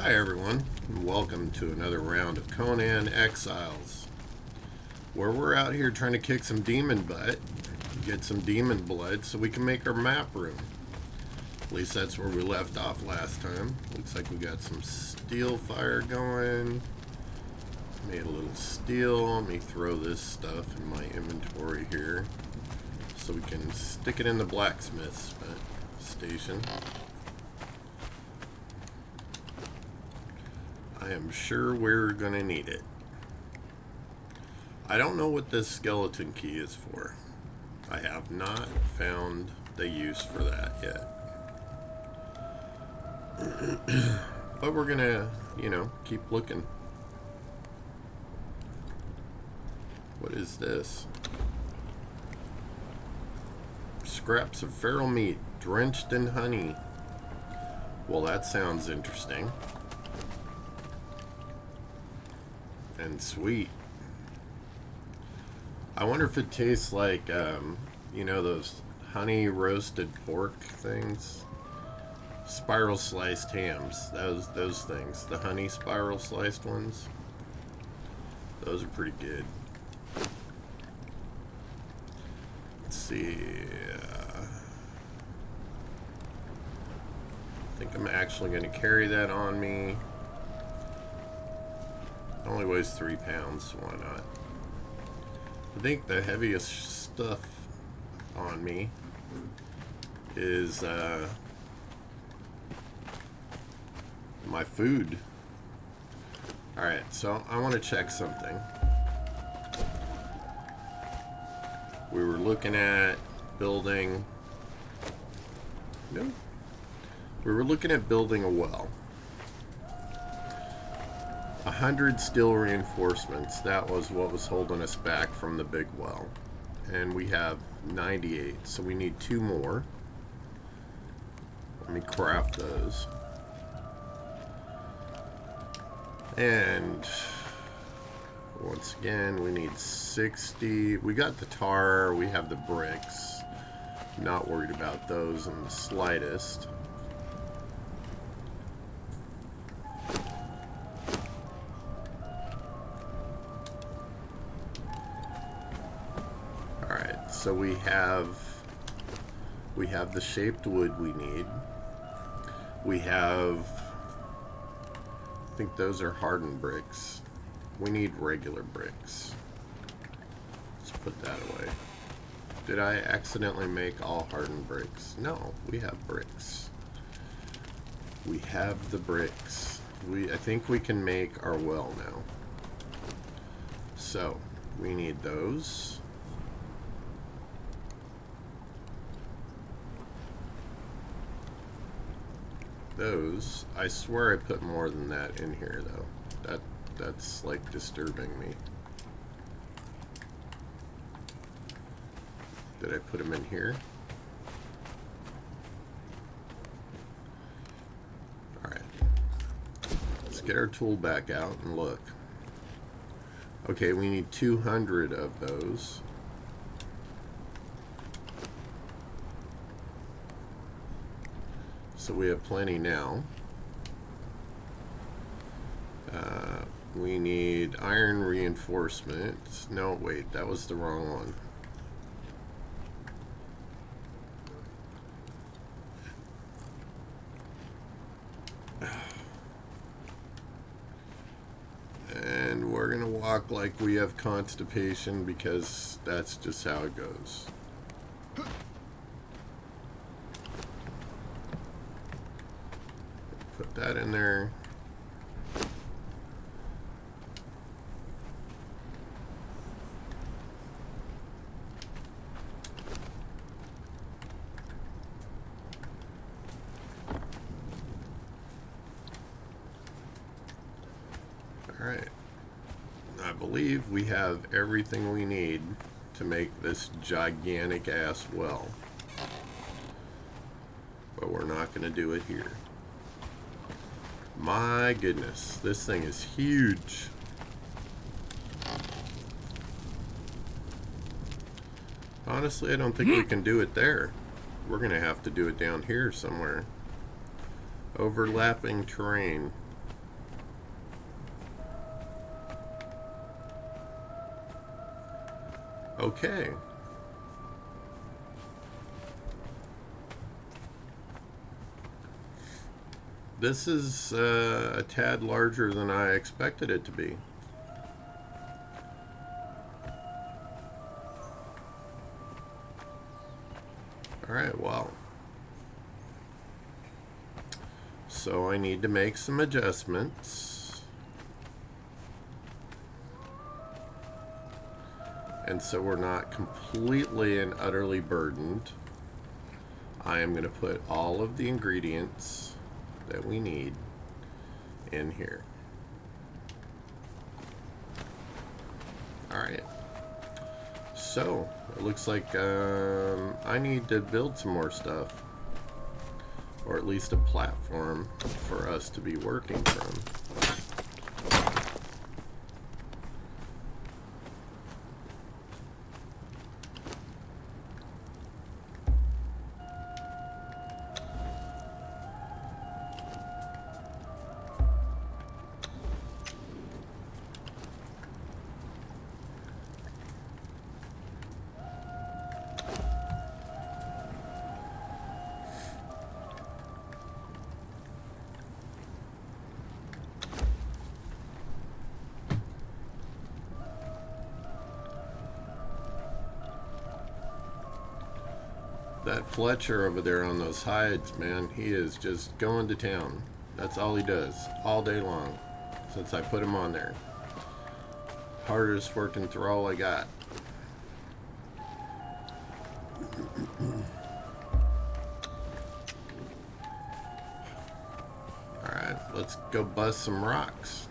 Hi everyone, and welcome to another round of Conan Exiles, where we're out here trying to kick some demon butt, get some demon blood so we can make our map room. At least that's where we left off last time. Looks like we got some steel fire going. Made a little steel. Let me throw this stuff in my inventory here so we can stick it in the blacksmith's station. I am sure we're gonna need it. I don't know what this skeleton key is for. I have not found the use for that yet. But we're gonna, keep looking. What is this? Scraps of feral meat drenched in honey. Well, that sounds interesting. And sweet. I wonder if it tastes like, those honey roasted pork things. Spiral sliced hams. Those things. The honey spiral sliced ones. Those are pretty good. Let's see. I think I'm actually going to carry that on me. It only weighs 3 pounds, so why not? I think the heaviest stuff on me is my food. Alright, so I want to check something. We were looking at building... No. We were looking at building a well. 100 steel reinforcements. That was what was holding us back from the big well. And we have 98, so we need 2 more. Let me craft those. And once again, we need 60. We got the tar, we have the bricks. Not worried about those in the slightest. So we have the shaped wood we need. We have, I think those are hardened bricks. We need regular bricks. Let's put that away. Did I accidentally make all hardened bricks? No, we have bricks. We have the bricks. I think we can make our well now. So we need those. Those, I swear I put more than that in here though. That's like disturbing me. Did I put them in here? Alright. Let's get our tool back out and look. Okay, we need 200 of those. So we have plenty now. We need iron reinforcements. No, wait, that was the wrong one. And we're gonna walk like we have constipation because that's just how it goes. Put that in there. Alright. I believe we have everything we need to make this gigantic ass well. But we're not going to do it here. My goodness, this thing is huge. Honestly, I don't think we can do it there. We're going to have to do it down here somewhere. Overlapping terrain. Okay. This is a tad larger than I expected it to be. Alright, well. So I need to make some adjustments. And so we're not completely and utterly burdened. I am going to put all of the ingredients that we need in here. Alright. So, it looks like I need to build some more stuff. Or at least a platform for us to be working from. That Fletcher over there on those hides, man, he is just going to town. That's all he does, all day long, since I put him on there. Hardest working Thrall I got. Alright, let's go bust some rocks.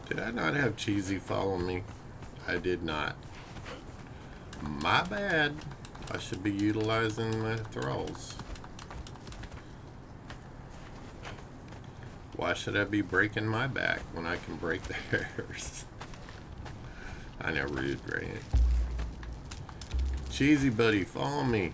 Did I not have Cheesy follow me? I did not. My bad. I should be utilizing my thralls. Why should I be breaking my back when I can break theirs? I know, rude, right? Cheesy buddy, follow me.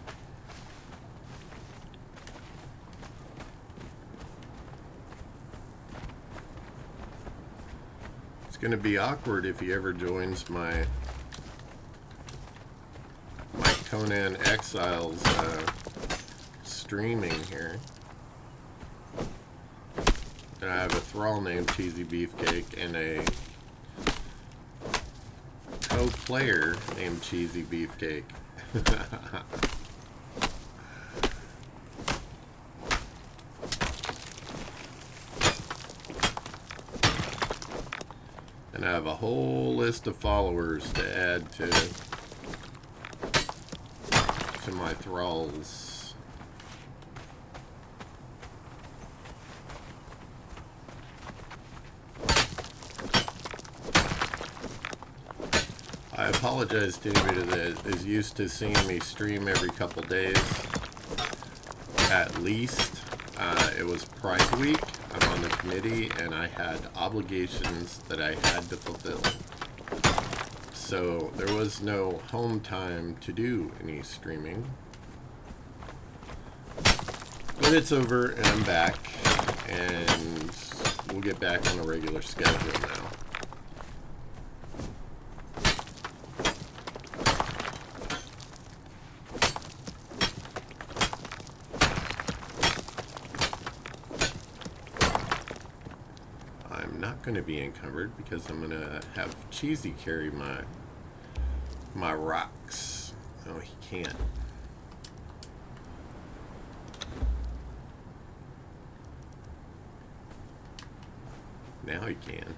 It's gonna be awkward if he ever joins my Conan Exiles streaming here. And I have a thrall named Cheesy Beefcake and a co-player named Cheesy Beefcake. And I have a whole list of followers to add to my thralls. I apologize to anybody that is used to seeing me stream every couple days. At least. It was Pride Week. I'm on the committee and I had obligations that I had to fulfill. So there was no home time to do any streaming. But it's over and I'm back and we'll get back on a regular schedule now. I'm not going to be encumbered because I'm going to have Cheesy carry my rocks. Oh, he can't. Now he can.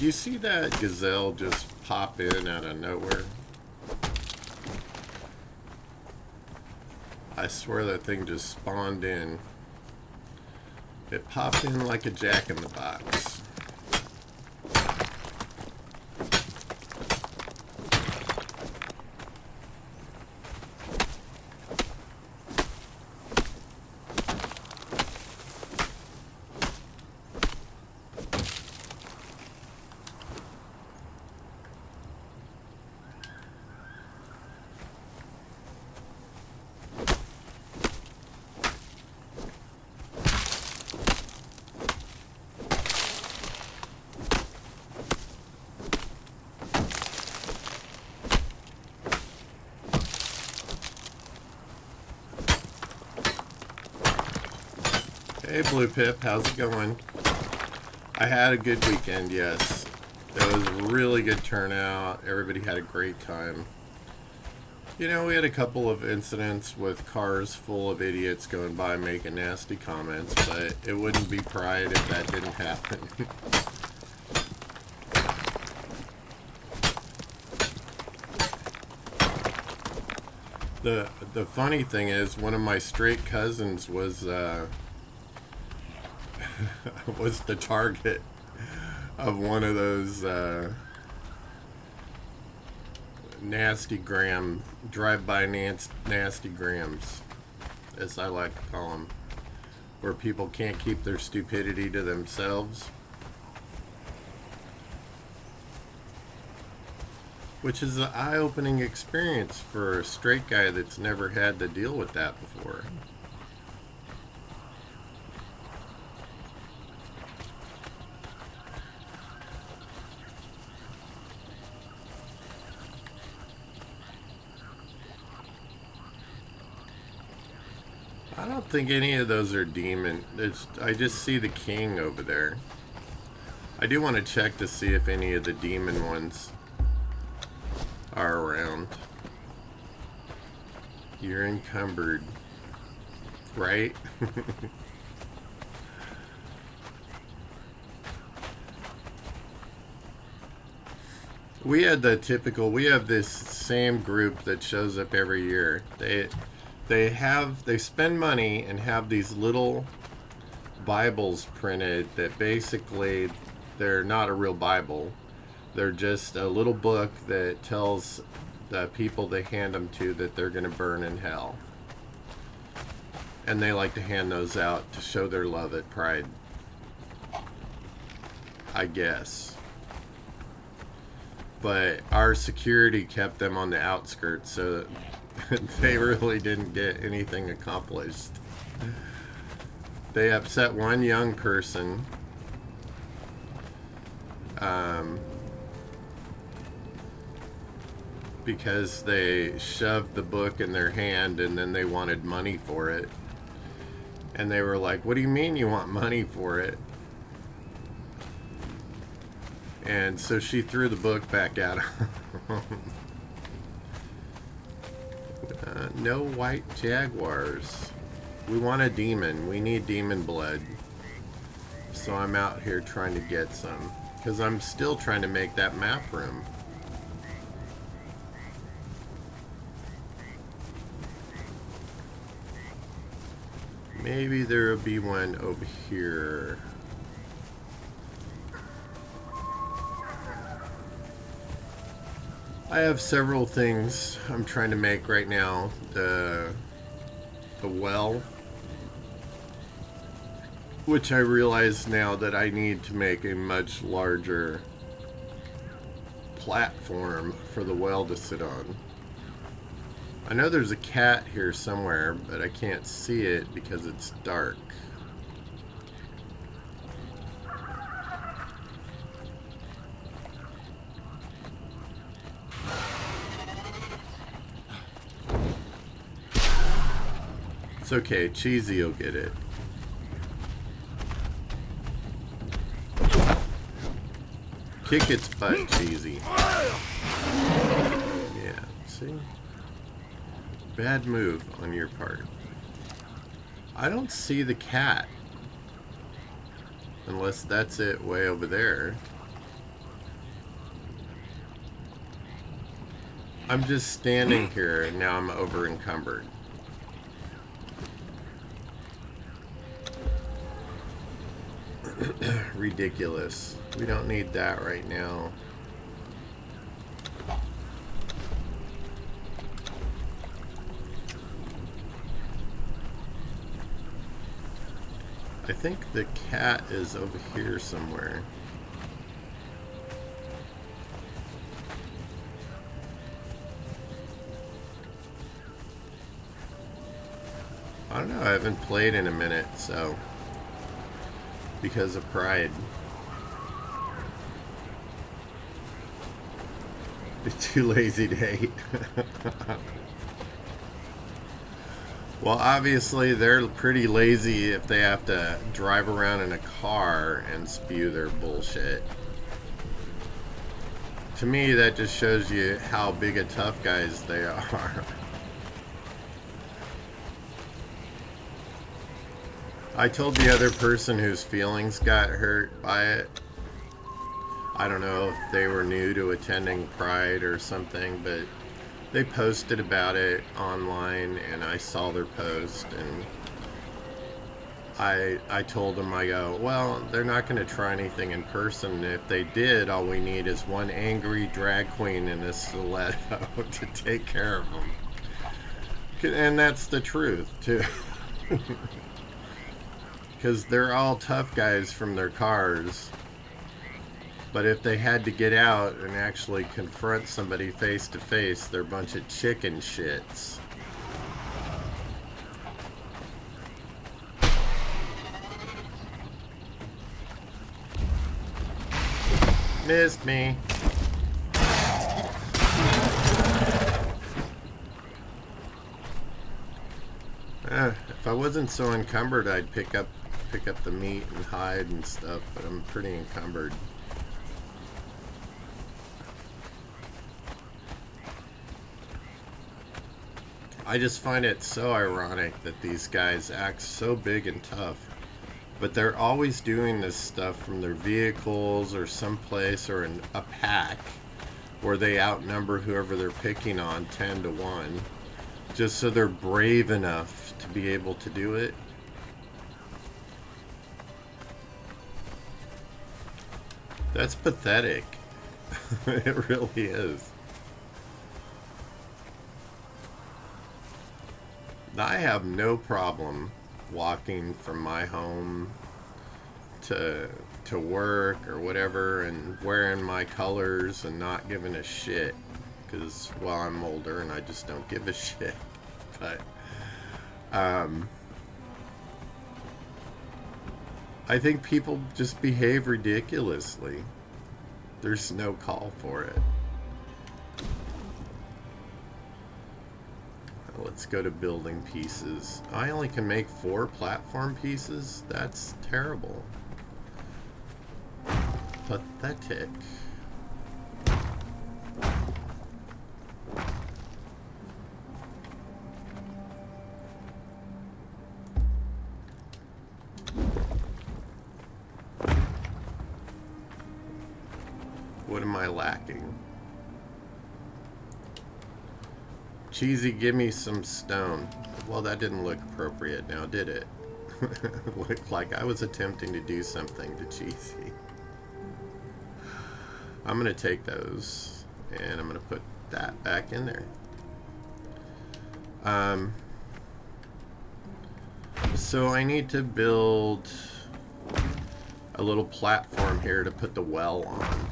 you see that gazelle just pop in out of nowhere? I swear that thing just spawned in. It popped in like a jack-in-the-box. Hey Blue Pip, how's it going? I had a good weekend, yes. It was a really good turnout. Everybody had a great time. You know, we had a couple of incidents with cars full of idiots going by making nasty comments, but it wouldn't be pride if that didn't happen. The funny thing is, one of my straight cousins was was the target of one of those nasty gram, drive-by nasty grams, as I like to call them, where people can't keep their stupidity to themselves. Which is an eye-opening experience for a straight guy that's never had to deal with that before. I don't think any of those are demon. I just see the king over there. I do want to check to see if any of the demon ones are around. You're encumbered, right? We had the typical, we have this same group that shows up every year. They spend money and have these little Bibles printed that basically they're not a real Bible. They're just a little book that tells the people they hand them to that they're going to burn in hell. And they like to hand those out to show their love at Pride, I guess. But our security kept them on the outskirts, so they really didn't get anything accomplished. They upset one young person. Because they shoved the book in their hand and then they wanted money for it. And they were like, "What do you mean you want money for it?" And so she threw the book back at him. No white jaguars. We want a demon. We need demon blood. So I'm out here trying to get some. Because I'm still trying to make that map room. Maybe there will be one over here. I have several things I'm trying to make right now. The well, which I realize now that I need to make a much larger platform for the well to sit on. I know there's a cat here somewhere, but I can't see it because it's dark. It's okay, Cheesy will get it. Kick its butt, Cheesy. Yeah, see? Bad move on your part. I don't see the cat. Unless that's it way over there. I'm just standing here and now I'm over encumbered. Ridiculous. We don't need that right now. I think the cat is over here somewhere. I don't know, I haven't played in a minute, so because of pride. Too lazy to hate. Well, obviously they're pretty lazy if they have to drive around in a car and spew their bullshit. To me, that just shows you how big of tough guys they are. I told the other person whose feelings got hurt by it, I don't know if they were new to attending Pride or something, but they posted about it online and I saw their post and I told them, I go, well, they're not going to try anything in person. If they did, all we need is one angry drag queen in a stiletto to take care of them. And that's the truth, too. Because they're all tough guys from their cars. But if they had to get out and actually confront somebody face to face, they're a bunch of chicken shits. Missed me. If I wasn't so encumbered, I'd pick up the meat and hide and stuff, but I'm pretty encumbered. I just find it so ironic that these guys act so big and tough, but they're always doing this stuff from their vehicles or someplace or in a pack where they outnumber whoever they're picking on 10 to 1, just so they're brave enough to be able to do it. That's pathetic. It really is. I have no problem walking from my home to work or whatever and wearing my colors and not giving a shit because, well, I'm older and I just don't give a shit. But I think people just behave ridiculously. There's no call for it. Let's go to building pieces. I only can make 4 platform pieces? That's terrible. Pathetic. What am I lacking? Cheesy, give me some stone. Well, that didn't look appropriate now, did it? Looked like I was attempting to do something to Cheesy. I'm going to take those, and I'm going to put that back in there. So I need to build a little platform here to put the well on.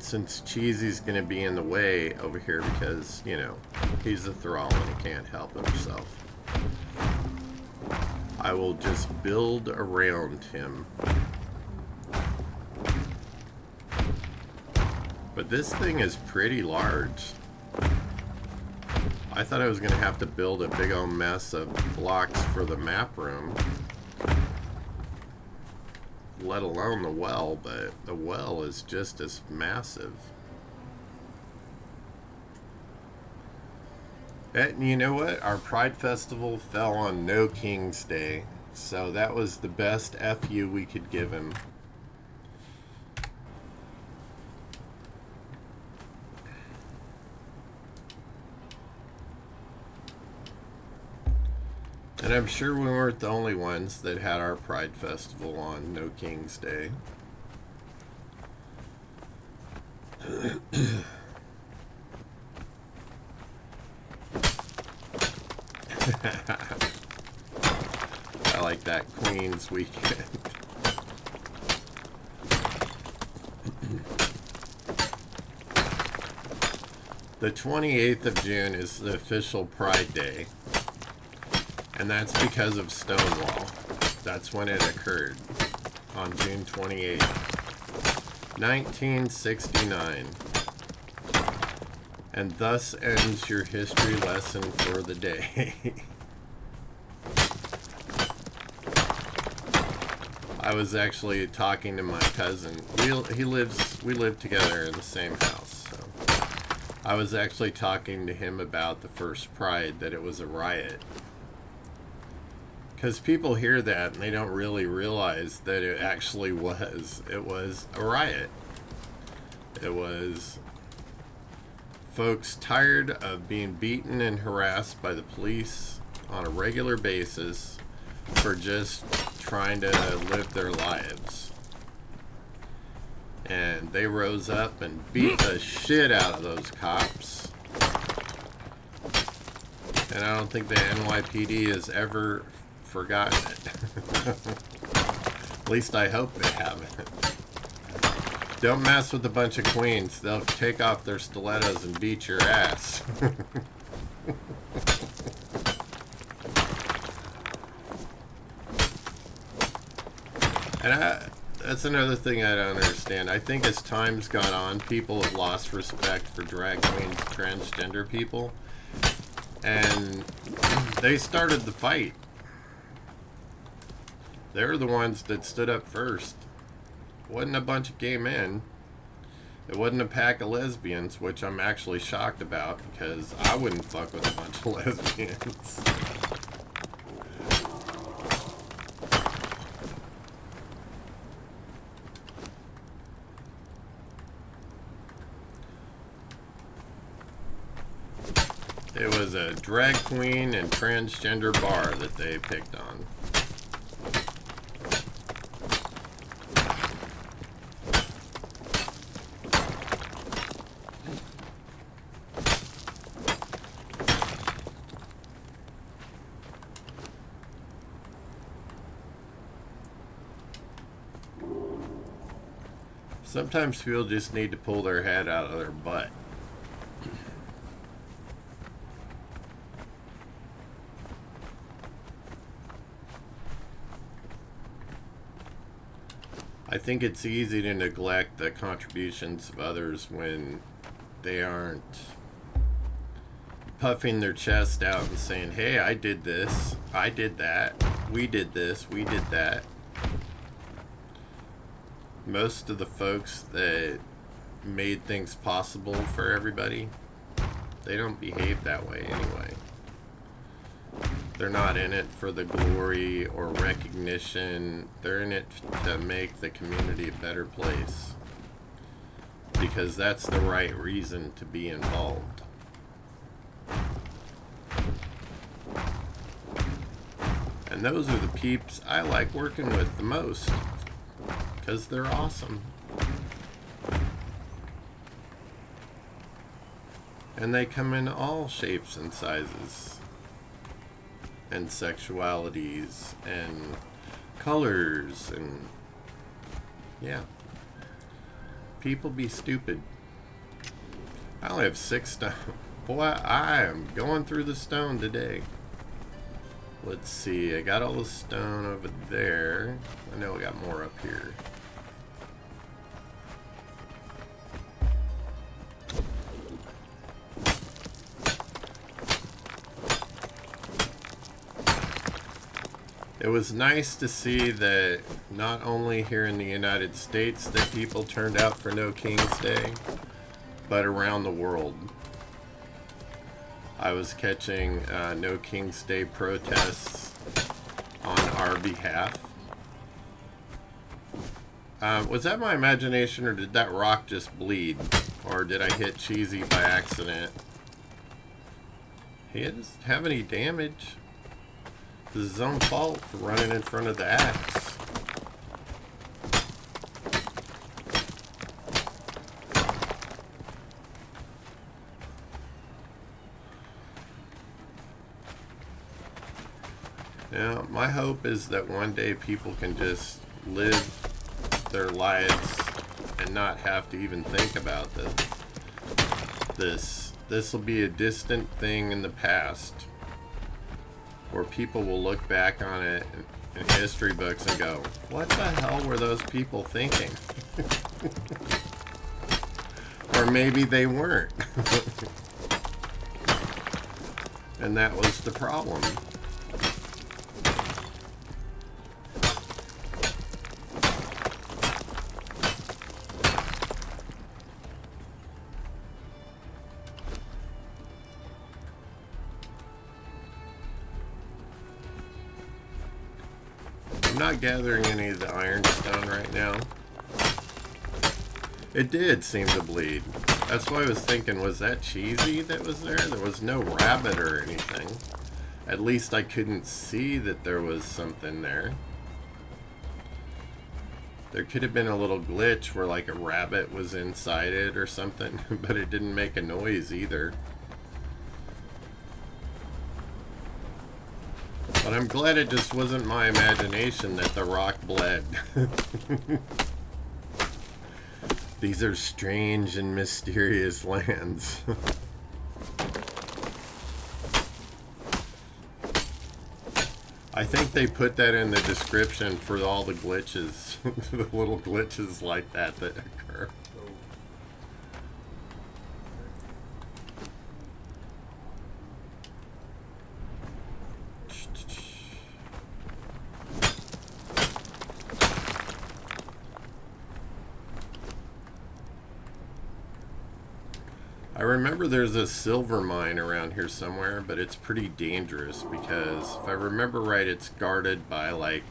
Since Cheesy's going to be in the way over here because, you know, he's a Thrall and he can't help himself, I will just build around him. But this thing is pretty large. I thought I was going to have to build a big old mess of blocks for the map room, let alone the well, but the well is just as massive. And you know what? Our Pride Festival fell on No King's Day, so that was the best FU we could give him. And I'm sure we weren't the only ones that had our Pride Festival on No King's Day. I like that Queen's Weekend. The 28th of June is the official Pride Day, and that's because of Stonewall. That's when it occurred, on June 28th, 1969. And thus ends your history lesson for the day. I was actually talking to my cousin. We live together in the same house. So I was actually talking to him about the first Pride, that it was a riot. Because people hear that and they don't really realize that it actually was. It was a riot. It was folks tired of being beaten and harassed by the police on a regular basis for just trying to live their lives. And they rose up and beat the shit out of those cops. And I don't think the NYPD has ever forgotten it. At least I hope they haven't. Don't mess with a bunch of queens. They'll take off their stilettos and beat your ass. And that's another thing I don't understand. I think as time's gone on, people have lost respect for drag queens, transgender people. And they started the fight. They're the ones that stood up first. It wasn't a bunch of gay men. It wasn't a pack of lesbians, which I'm actually shocked about, because I wouldn't fuck with a bunch of lesbians. It was a drag queen and transgender bar that they picked on. Sometimes people just need to pull their head out of their butt. I think it's easy to neglect the contributions of others when they aren't puffing their chest out and saying, hey, I did this, I did that, we did this, we did that. Most of the folks that made things possible for everybody, they don't behave that way anyway. They're not in it for the glory or recognition. They're in it to make the community a better place. Because that's the right reason to be involved. And those are the peeps I like working with the most. Because they're awesome. And they come in all shapes and sizes. And sexualities and colors and yeah. People be stupid. I only have 6 stone. Boy, I am going through the stone today. Let's see, I got all the stone over there. I know I got more up here. It was nice to see that not only here in the United States that people turned out for No King's Day, but around the world. I was catching No King's Day protests on our behalf. Was that my imagination, or did that rock just bleed? Or did I hit Cheesy by accident? He doesn't have any damage. This is his own fault for running in front of the axe. Now, my hope is that one day people can just live their lives and not have to even think about this. This will be a distant thing in the past where people will look back on it in history books and go, what the hell were those people thinking? Or maybe they weren't. And that was the problem. I'm not gathering any of the ironstone right now. It did seem to bleed. That's why I was thinking, was that cheesy that was there? There was no rabbit or anything. At least I couldn't see that there was something there. There could have been a little glitch where like a rabbit was inside it or something, but it didn't make a noise either. But I'm glad it just wasn't my imagination that the rock bled. These are strange and mysterious lands. I think they put that in the description for all the glitches, the little glitches like that occur. I remember there's a silver mine around here somewhere, but it's pretty dangerous because if I remember right, it's guarded by like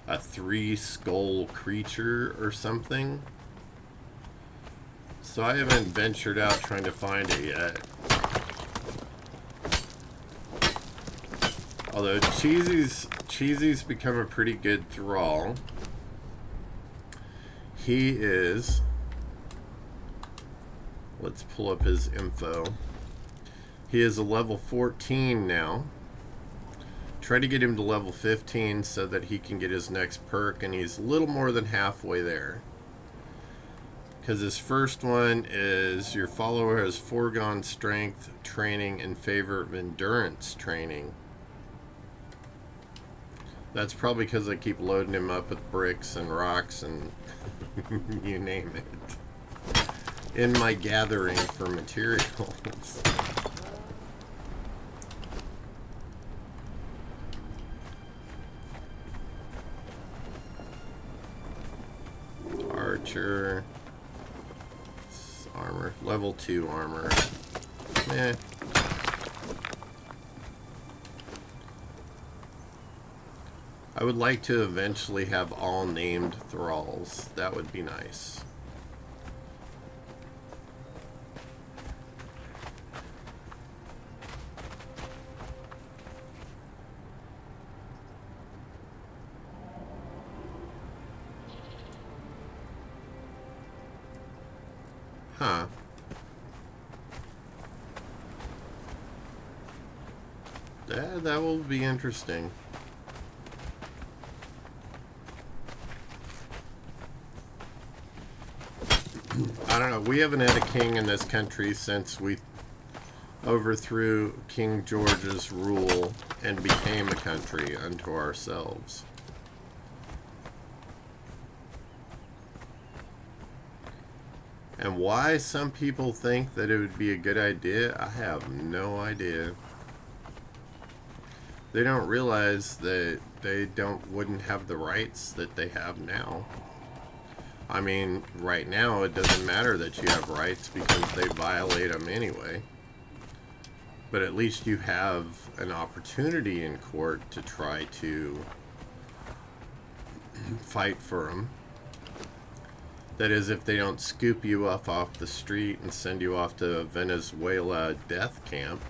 a 3-skull creature or something. So I haven't ventured out trying to find it yet. Although Cheesy's become a pretty good thrall. He is... Let's pull up his info. He is a level 14 now. Try to get him to level 15 so that he can get his next perk, and he's a little more than halfway there. Because his first one is your follower has foregone strength training in favor of endurance training. That's probably because I keep loading him up with bricks and rocks and you name it in my gathering for materials. Archer. Armor. Level 2 armor. Eh. I would like to eventually have all named thralls. That would be nice. Huh. That will be interesting. I don't know. We haven't had a king in this country since we overthrew King George's rule and became a country unto ourselves. And why some people think that it would be a good idea, I have no idea. They don't realize that they wouldn't have the rights that they have now. I mean, right now it doesn't matter that you have rights because they violate them anyway. But at least you have an opportunity in court to try to fight for them. That is, if they don't scoop you up off the street and send you off to Venezuela death camp.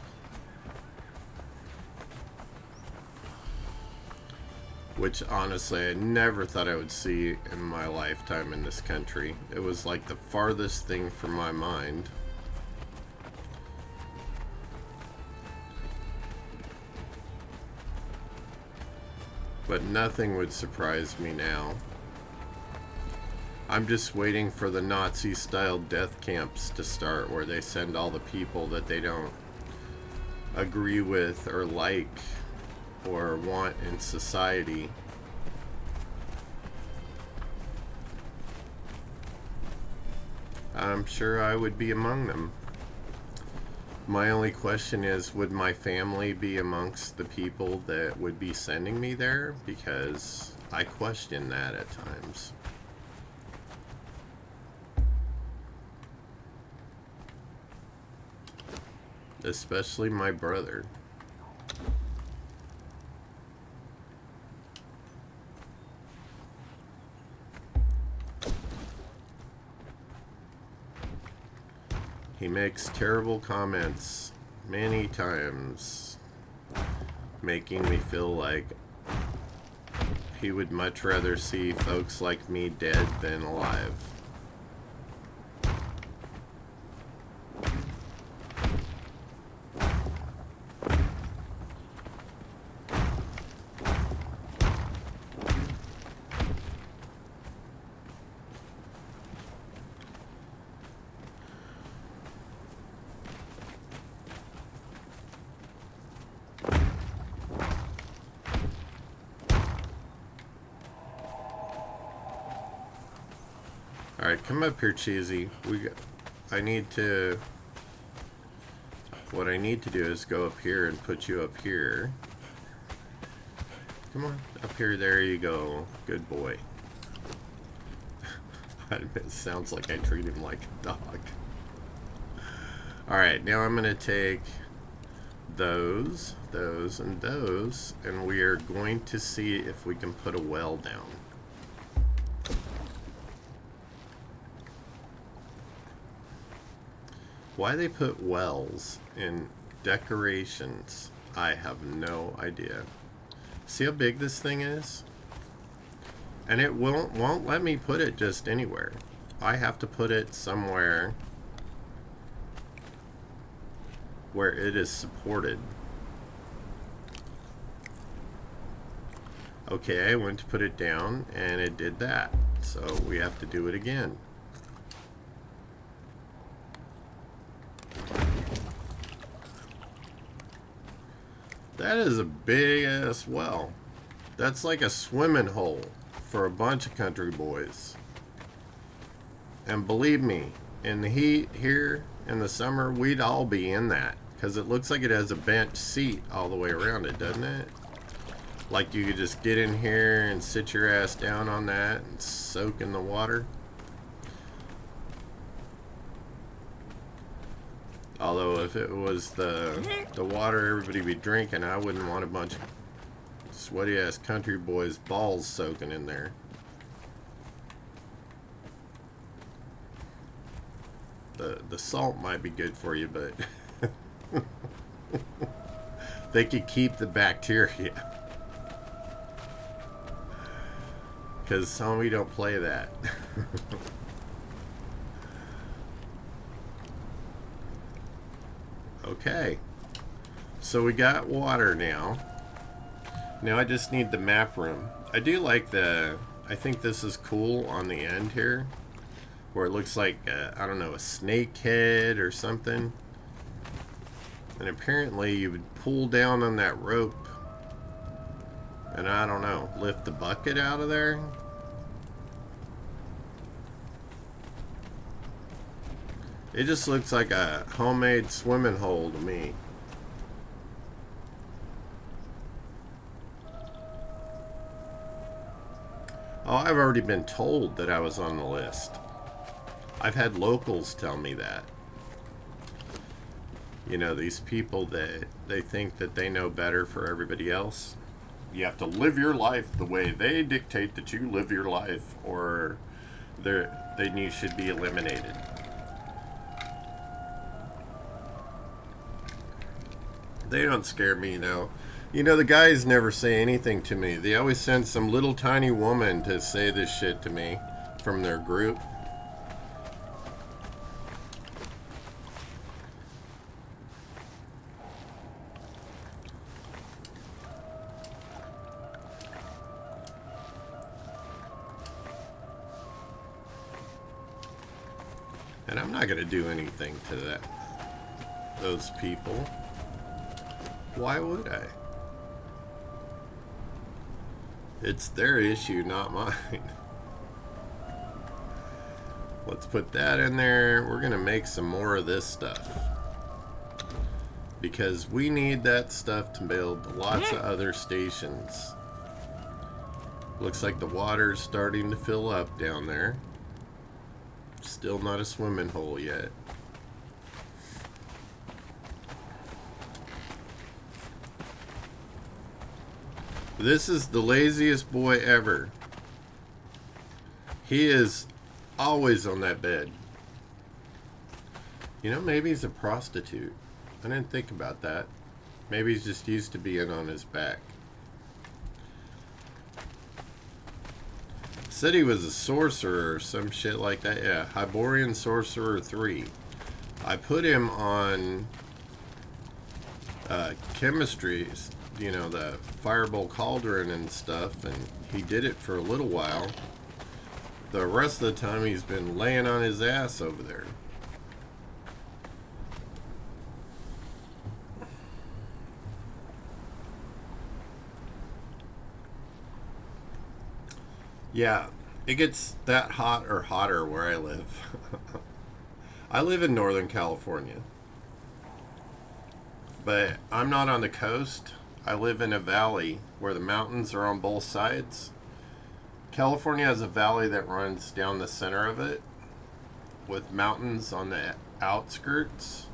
which honestly I never thought I would see in my lifetime in this country. It was like the farthest thing from my mind. But nothing would surprise me now. I'm just waiting for the Nazi-style death camps to start, where they send all the people that they don't agree with or like or want in society. I'm sure I would be among them. My only question is, would my family be amongst the people that would be sending me there? Because I question that at times. Especially my brother. He makes terrible comments many times, making me feel like he would much rather see folks like me dead than alive. Alright, come up here, Cheesy. I need to... What I need to do is go up here and put you up here. Come on, up here, there you go. Good boy. It sounds like I treat him like a dog. Alright, now I'm going to take those, and those, and we are going to see if we can put a well down. Why they put wells in decorations, I have no idea. See how big this thing is? And it won't let me put it just anywhere. I have to put it somewhere where it is supported. Okay, I went to put it down and it did that. So we have to do it again. That is a big ass well. That's like a swimming hole for a bunch of country boys. And believe me, in the heat here in the summer, we'd all be in that. Because it looks like it has a bench seat all the way around it, doesn't it? Like you could just get in here and sit your ass down on that and soak in the water. Although if it was the water everybody be drinking, I wouldn't want a bunch of sweaty ass country boys' balls soaking in there. The salt might be good for you, but they could keep the bacteria. Because some of you don't play that. Okay, so we got water now. Now I just need the map room. I do like I think this is cool on the end here, where it looks like, I don't know, a snake head or something. And apparently you would pull down on that rope and, I don't know, lift the bucket out of there. It just looks like a homemade swimming hole to me. Oh, I've already been told that I was on the list. I've had locals tell me that. You know, these people that they think that they know better for everybody else. You have to live your life the way they dictate that you live your life, or then you should be eliminated. They don't scare me, though. You know, the guys never say anything to me. They always send some little tiny woman to say this shit to me from their group. And I'm not going to do anything to those people. Why would I? It's their issue, not mine. Let's put that in there. We're going to make some more of this stuff, because we need that stuff to build lots of other stations. Looks like the water's starting to fill up down there. Still not a swimming hole yet. This is the laziest boy ever. He is always on that bed. You know, maybe he's a prostitute. I didn't think about that. Maybe he's just used to being on his back. Said he was a sorcerer or some shit like that. Yeah, Hyborian Sorcerer 3. I put him on chemistry, you know, the Fireball Cauldron and stuff, and he did it for a little while. The rest of the time he's been laying on his ass over there. Yeah, it gets that hot or hotter where I live. I live in Northern California, but I'm not on the coast. I live in a valley where the mountains are on both sides. California has a valley that runs down the center of it with mountains on the outskirts.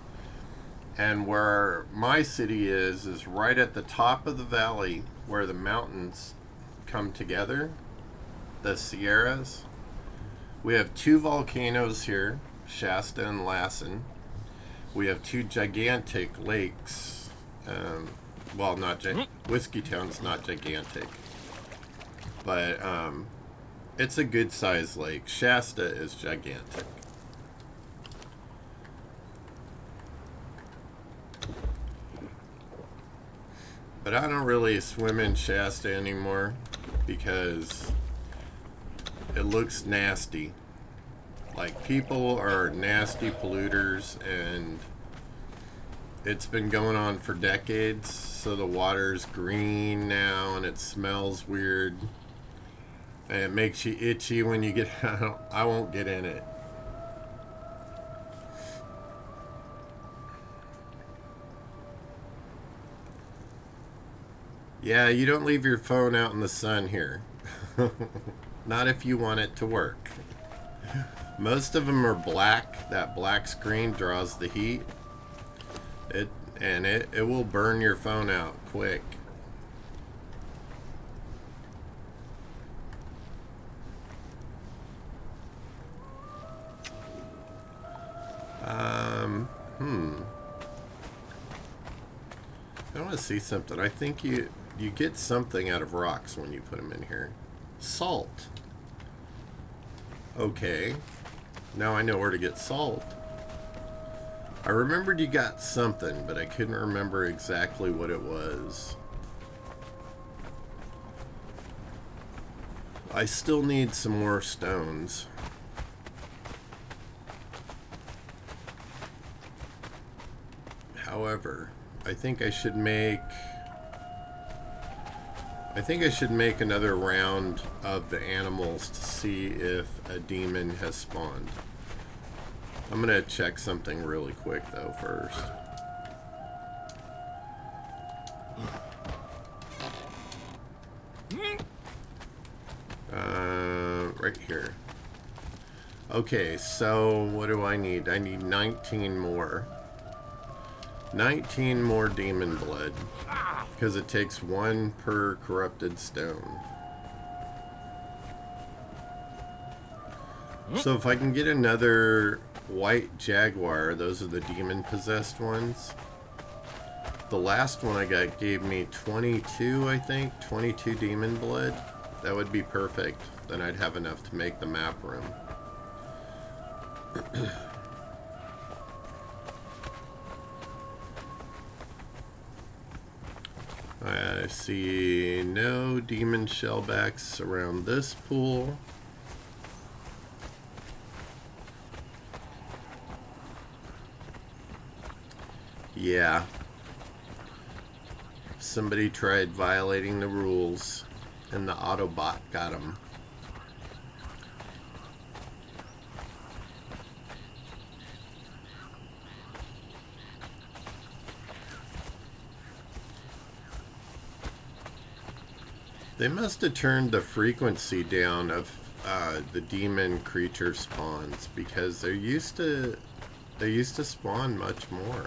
And where my city is right at the top of the valley where the mountains come together. The Sierras. We have two volcanoes here, Shasta and Lassen. We have two gigantic lakes. Well, not Whiskey Town's not gigantic, but it's a good sized lake. Shasta is gigantic. But I don't really swim in Shasta anymore because it looks nasty. Like, people are nasty polluters, and it's been going on for decades, so the water's green now and it smells weird and it makes you itchy when you get out. I won't get in it. Yeah, you don't leave your phone out in the sun here. Not if you want it to work. Most of them are black. That black screen draws the heat. It will burn your phone out quick. I want to see something. I think you get something out of rocks when you put them in here. Salt. Okay. Now I know where to get salt. I remembered you got something, but I couldn't remember exactly what it was. I still need some more stones. However, I think I should make another round of the animals to see if a demon has spawned. I'm gonna check something really quick though first. Right here. Okay, so what do I need? I need 19 more. 19 more demon blood. Because it takes 1 per corrupted stone. So if I can get another white jaguar, those are the demon possessed ones, The last one I got gave me 22, I think. 22 demon blood. That would be perfect. Then I'd have enough to make the map room. I see no demon shellbacks around this pool. Yeah. Somebody tried violating the rules, and the Autobot got him. They must have turned the frequency down of the demon creature spawns, because they used to spawn much more.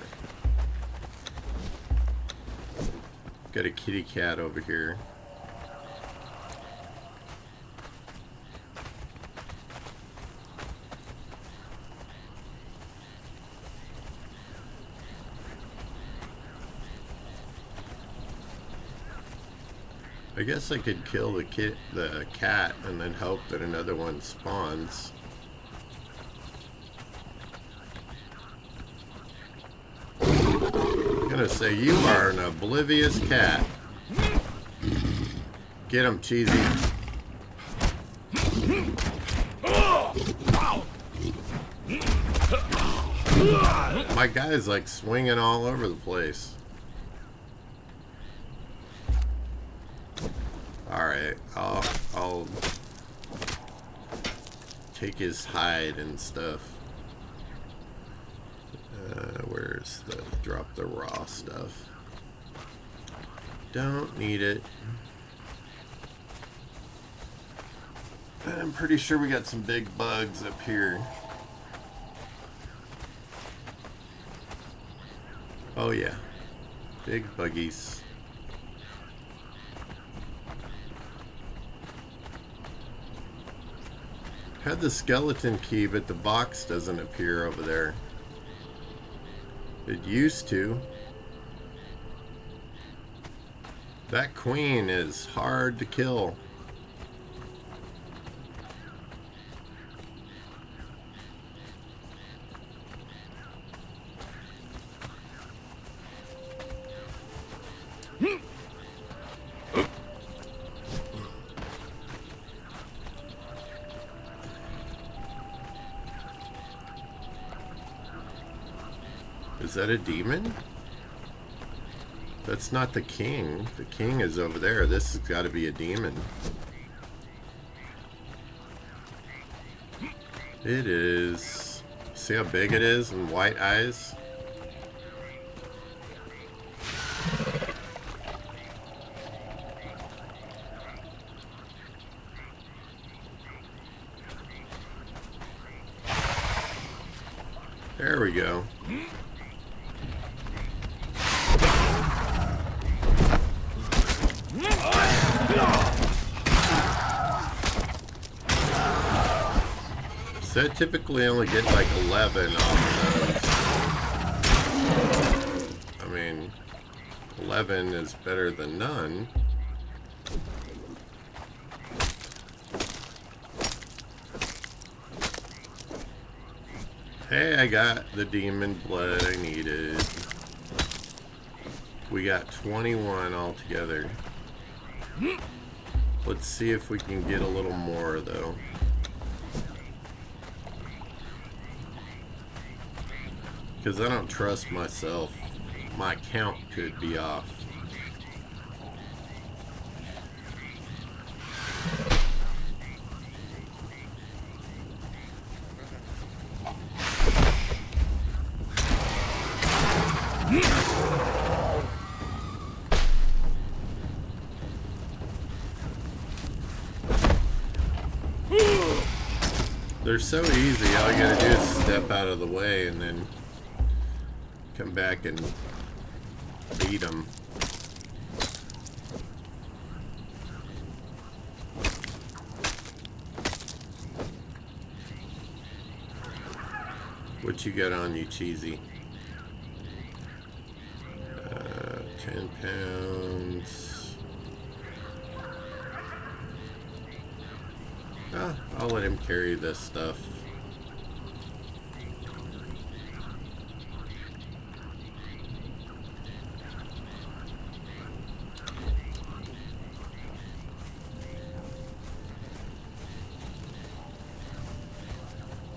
Got a kitty cat over here. I guess I could kill the cat and then hope that another one spawns. I'm gonna say you are an oblivious cat. Get him, Cheesy. My guy's like swinging all over the place. Alright, I'll take his hide and stuff. Where's the drop the raw stuff? Don't need it. I'm pretty sure we got some big bugs up here. Oh yeah, big buggies. Had the skeleton key, but the box doesn't appear over there. It used to. That queen is hard to kill. Is that a demon? That's not the king. The king is over there. This has got to be a demon. It is. See how big it is and white eyes? There we go. So I typically only get like 11 off those. I mean, 11 is better than none. Hey, I got the demon blood I needed. We got 21 altogether. Let's see if we can get a little more though. Because I don't trust myself. My count could be off. They're so easy. All you gotta do is step out of the way and then come back and beat them. What you got on you, Cheesy? 10 pounds. Ah, I'll let him carry this stuff.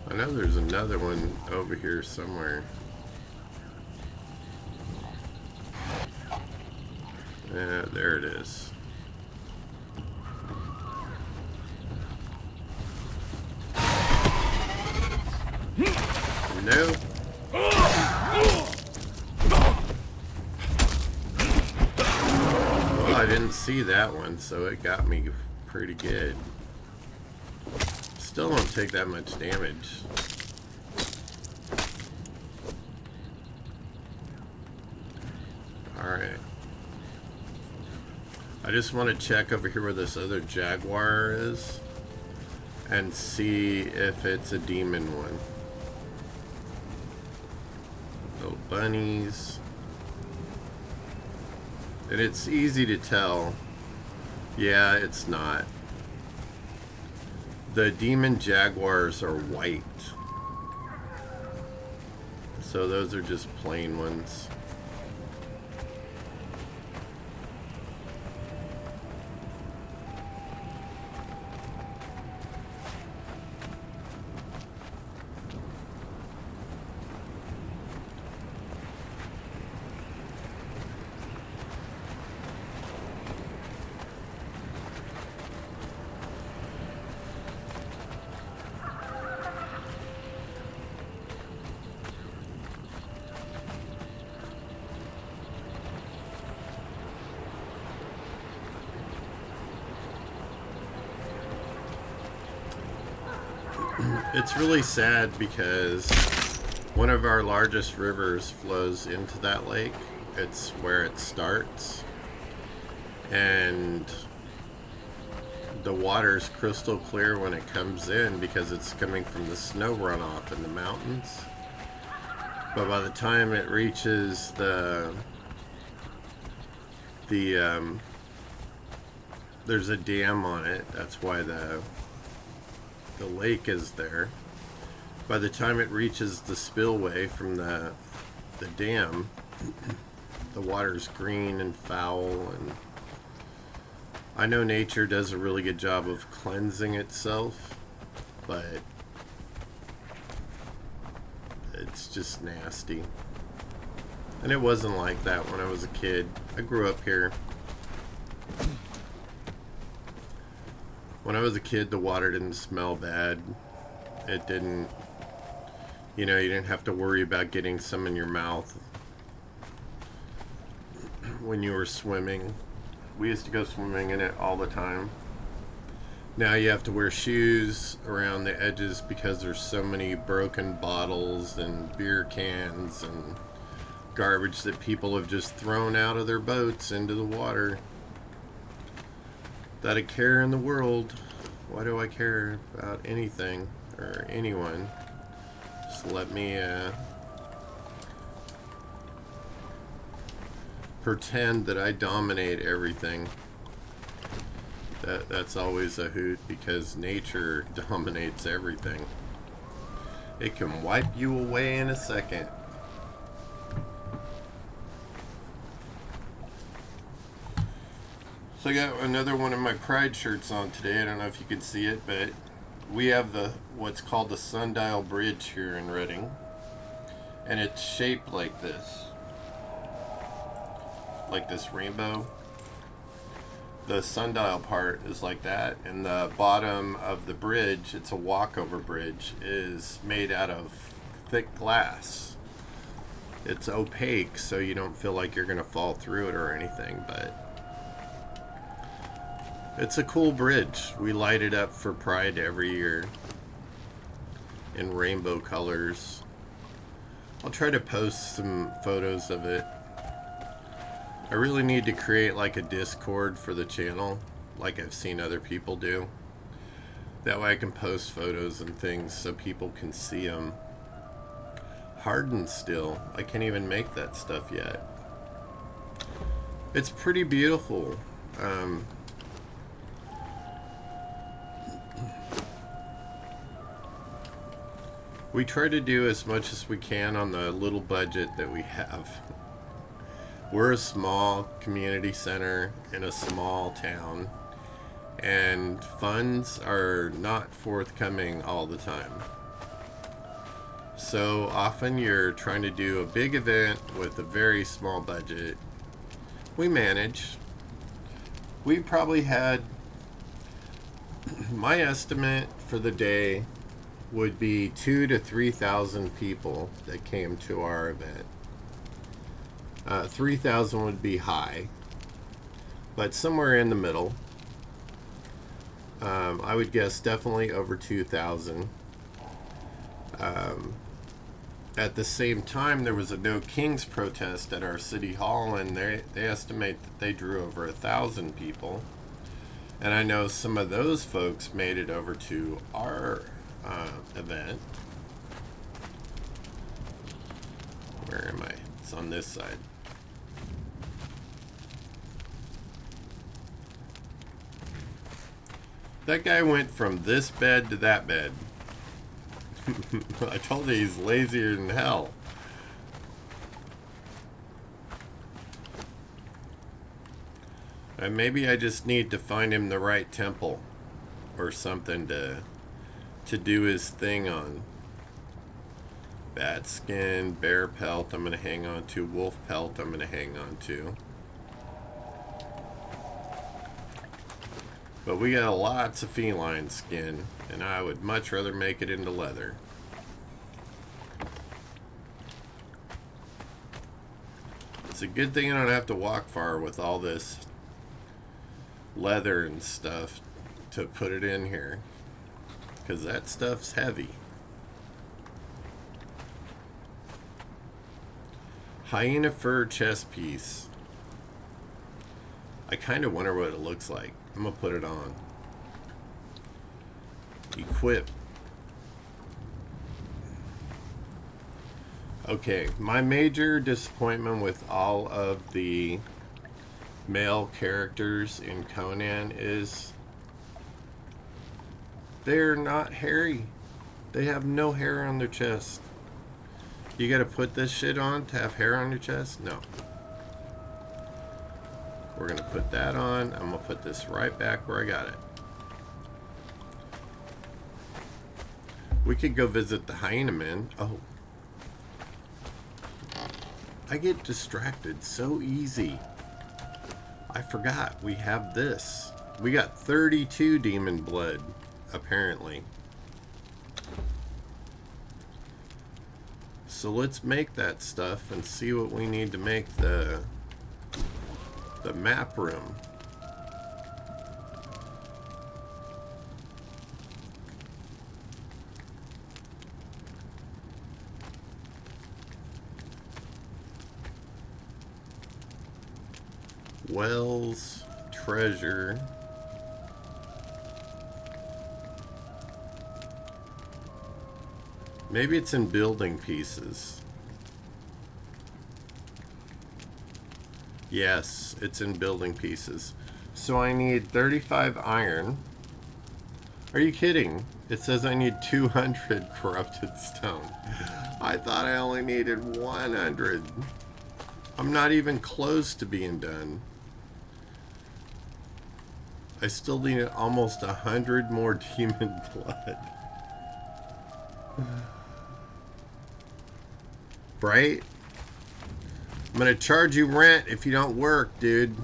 I know there's another one over here somewhere. Yeah, there it is. No. Well, I didn't see that one, so it got me pretty good. Still don't take that much damage. Alright. I just want to check over here where this other jaguar is and see if it's a demon one. Little bunnies. And it's easy to tell. Yeah, it's not. The demon jaguars are white. So those are just plain ones. It's really sad because one of our largest rivers flows into that lake. It's where it starts. And the water's crystal clear when it comes in because it's coming from the snow runoff in the mountains. But by the time it reaches there's a dam on it. That's why the lake is there. By the time it reaches the spillway from the dam, the water's green and foul, and I know nature does a really good job of cleansing itself, but it's just nasty. And it wasn't like that when I was a kid. I grew up here. When I was a kid, the water didn't smell bad. It didn't, you didn't have to worry about getting some in your mouth when you were swimming. We used to go swimming in it all the time. Now you have to wear shoes around the edges because there's so many broken bottles and beer cans and garbage that people have just thrown out of their boats into the water. Not a care in the world. Why do I care about anything or anyone? Just let me pretend that I dominate everything. That's always a hoot because nature dominates everything. It can wipe you away in a second. So I got another one of my Pride shirts on today. I don't know if you can see it, but we have what's called the Sundial Bridge here in Reading. And it's shaped like this. Like this rainbow. The sundial part is like that, and the bottom of the bridge, it's a walkover bridge, is made out of thick glass. It's opaque, so you don't feel like you're going to fall through it or anything, but it's a cool bridge. We light it up for Pride every year in rainbow colors. I'll try to post some photos of it. I really need to create like a Discord for the channel, like I've seen other people do. That way I can post photos and things so people can see them. Hardened still. I can't even make that stuff yet. It's pretty beautiful. We try to do as much as we can on the little budget that we have. We're a small community center in a small town, and funds are not forthcoming all the time. So often you're trying to do a big event with a very small budget. We manage. We probably had, my estimate for the day would be 2,000 to 3,000 people that came to our event. 3,000 would be high, but somewhere in the middle. I would guess definitely over 2,000. At the same time, there was a No Kings protest at our city hall, and they estimate that they drew over 1,000 people. And I know some of those folks made it over to our event. Where am I? It's on this side. That guy went from this bed to that bed. I told you he's lazier than hell. And maybe I just need to find him the right temple or something to do his thing on. Bat skin, bear pelt I'm going to hang on to, wolf pelt I'm going to hang on to. But we got lots of feline skin, and I would much rather make it into leather. It's a good thing I don't have to walk far with all this leather and stuff to put it in here, because that stuff's heavy. Hyena fur chest piece. I kind of wonder what it looks like. I'm gonna put it on. Equip. Okay, my major disappointment with all of the male characters in Conan is they're not hairy. They have no hair on their chest. You gotta put this shit on to have hair on your chest? No. We're gonna put that on. I'm gonna put this right back where I got it. We could go visit the hyena men. Oh. I get distracted so easy. I forgot we have this. We got 32 demon blood, apparently. So let's make that stuff and see what we need to make the map room. Wells, treasure. Maybe it's in building pieces. Yes, it's in building pieces. So I need 35 iron. Are you kidding? It says I need 200 corrupted stone. I thought I only needed 100. I'm not even close to being done. I still need almost 100 more demon blood. Right? I'm gonna charge you rent if you don't work, dude.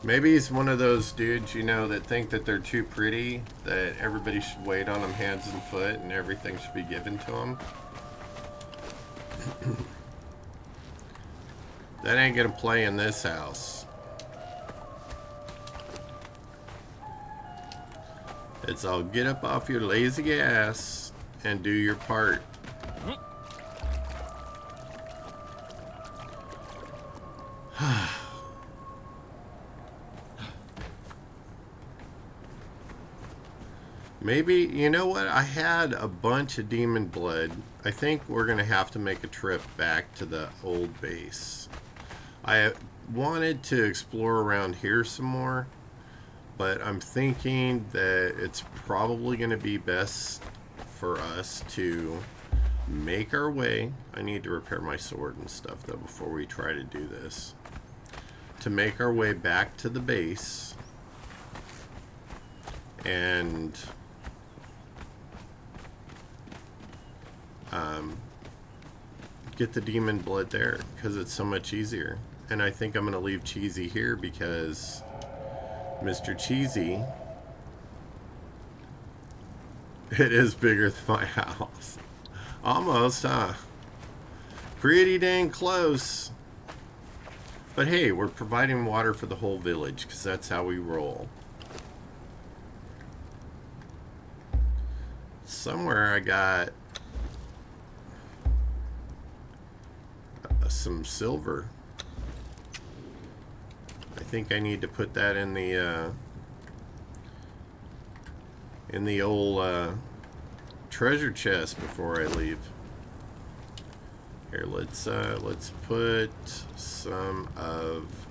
Maybe he's one of those dudes, you know, that think that they're too pretty, that everybody should wait on them hands and foot and everything should be given to them. That ain't gonna play in this house. It's all get up off your lazy ass and do your part. Maybe, you know what? I had a bunch of demon blood. I think we're going to have to make a trip back to the old base. I wanted to explore around here some more, but I'm thinking that it's probably going to be best for us to make our way. I need to repair my sword and stuff, though, before we try to do this. To make our way back to the base and get the demon blood there, because it's so much easier. And I think I'm going to leave Cheesy here because Mr. Cheesy, it is bigger than my house. Almost, huh? Pretty dang close. But hey, we're providing water for the whole village because that's how we roll. Somewhere I got some silver. I think I need to put that in the old treasure chest before I leave. Here, let's put some of.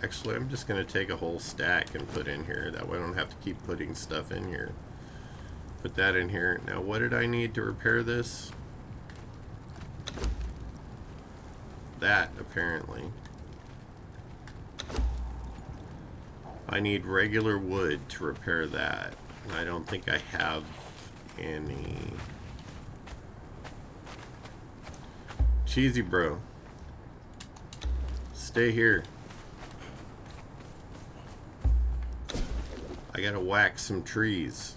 Actually, I'm just gonna take a whole stack and put in here. That way I don't have to keep putting stuff in here. Put that in here. Now, what did I need to repair this? That, apparently. I need regular wood to repair that. I don't think I have any. Cheesy bro. Stay here. I gotta whack some trees.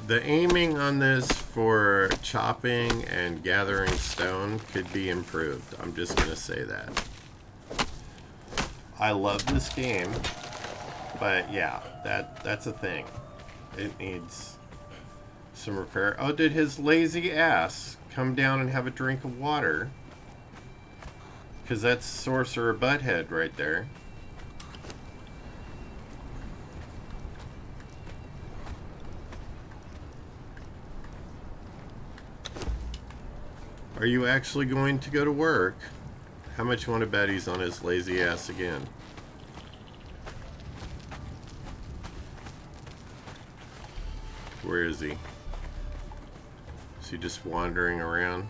The aiming on this for chopping and gathering stone could be improved. I'm just gonna say that. I love this game, but yeah, that's a thing. It needs some repair. Oh, did his lazy ass come down and have a drink of water? Because that's Sorcerer Butthead right there. Are you actually going to go to work? How much you want to bet he's on his lazy ass again? Where is he? Is he just wandering around?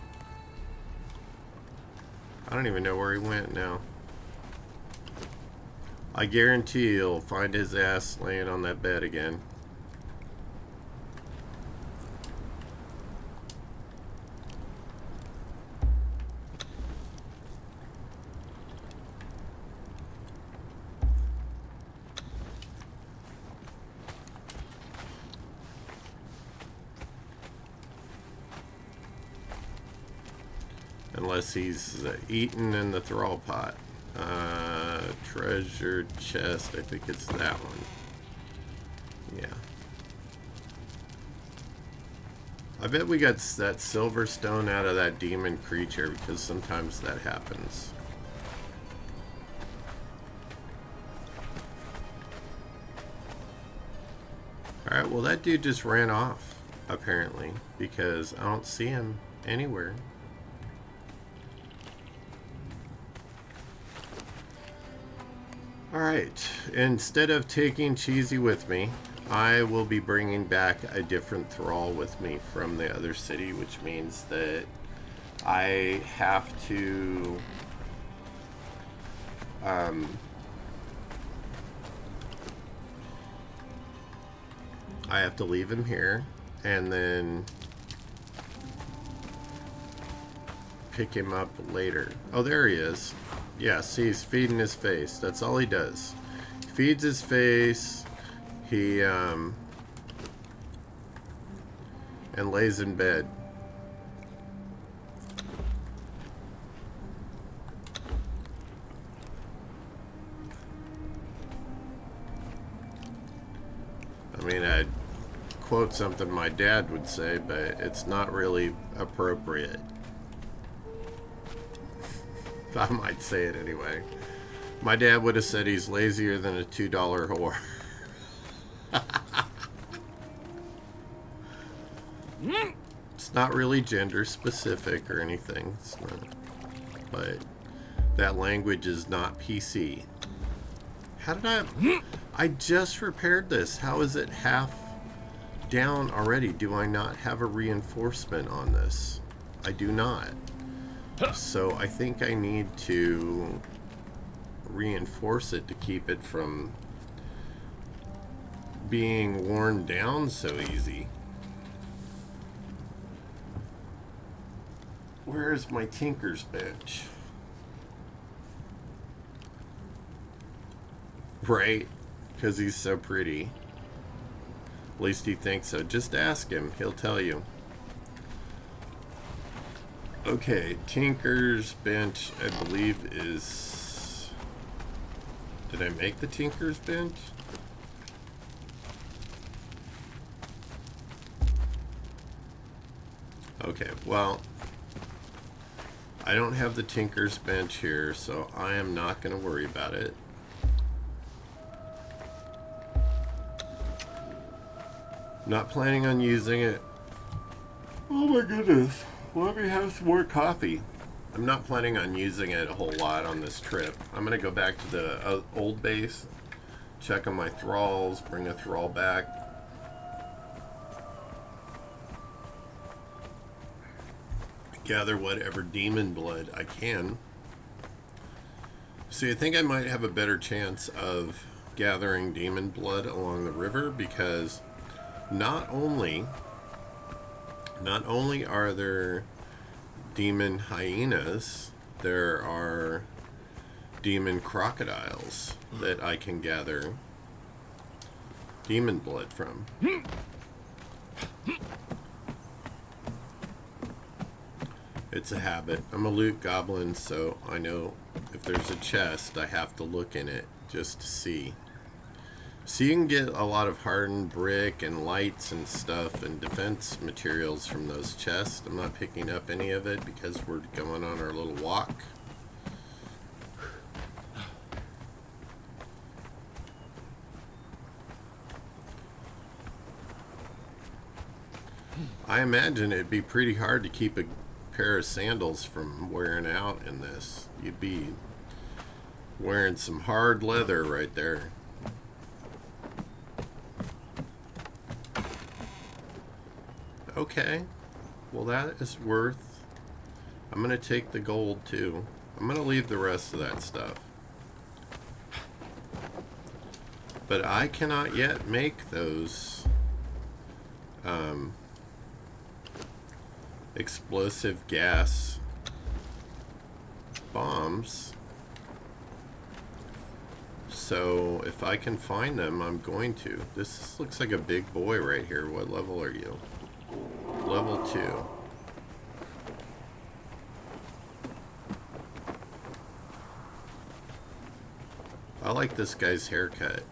I don't even know where he went now. I guarantee he'll find his ass laying on that bed again. Unless he's eaten in the Thrall pot. Treasure chest, I think it's that one. Yeah. I bet we got that silver stone out of that demon creature because sometimes that happens. Alright, well that dude just ran off, apparently, because I don't see him anywhere. Alright, instead of taking Cheesy with me, I will be bringing back a different Thrall with me from the other city, which means that I have to leave him here and then pick him up later. Oh, there he is. Yeah, see, he's feeding his face. That's all he does. He feeds his face. He, and lays in bed. I mean, quote something my dad would say, but it's not really appropriate. I might say it anyway. My dad would have said he's lazier than a $2 whore. It's not really gender specific or anything. It's not, but that language is not PC. How did I just repaired this. How is it half down already? Do I not have a reinforcement on this? I do not. So I think I need to reinforce it to keep it from being worn down so easy. Where is my tinker's bench? Right? Because he's so pretty. At least he thinks so. Just ask him. He'll tell you. Okay, Tinker's bench, I believe, is... Did I make the Tinker's bench? Okay, well, I don't have the Tinker's bench here, so I am not going to worry about it. Not planning on using it. Oh my goodness. Let me have some more coffee. I'm not planning on using it a whole lot on this trip. I'm going to go back to the old base, check on my thralls, bring a thrall back. Gather whatever demon blood I can. See, I think I might have a better chance of gathering demon blood along the river because not only are there demon hyenas, there are demon crocodiles that I can gather demon blood from. It's a habit. I'm a loot goblin, so I know if there's a chest, I have to look in it just to see. So you can get a lot of hardened brick and lights and stuff and defense materials from those chests. I'm not picking up any of it because we're going on our little walk. I imagine it'd be pretty hard to keep a pair of sandals from wearing out in this. You'd be wearing some hard leather right there. Okay, well that is worth... I'm going to take the gold too. I'm going to leave the rest of that stuff. But I cannot yet make those explosive gas bombs. So if I can find them, I'm going to. This looks like a big boy right here. What level are you? Level 2. I like this guy's haircut.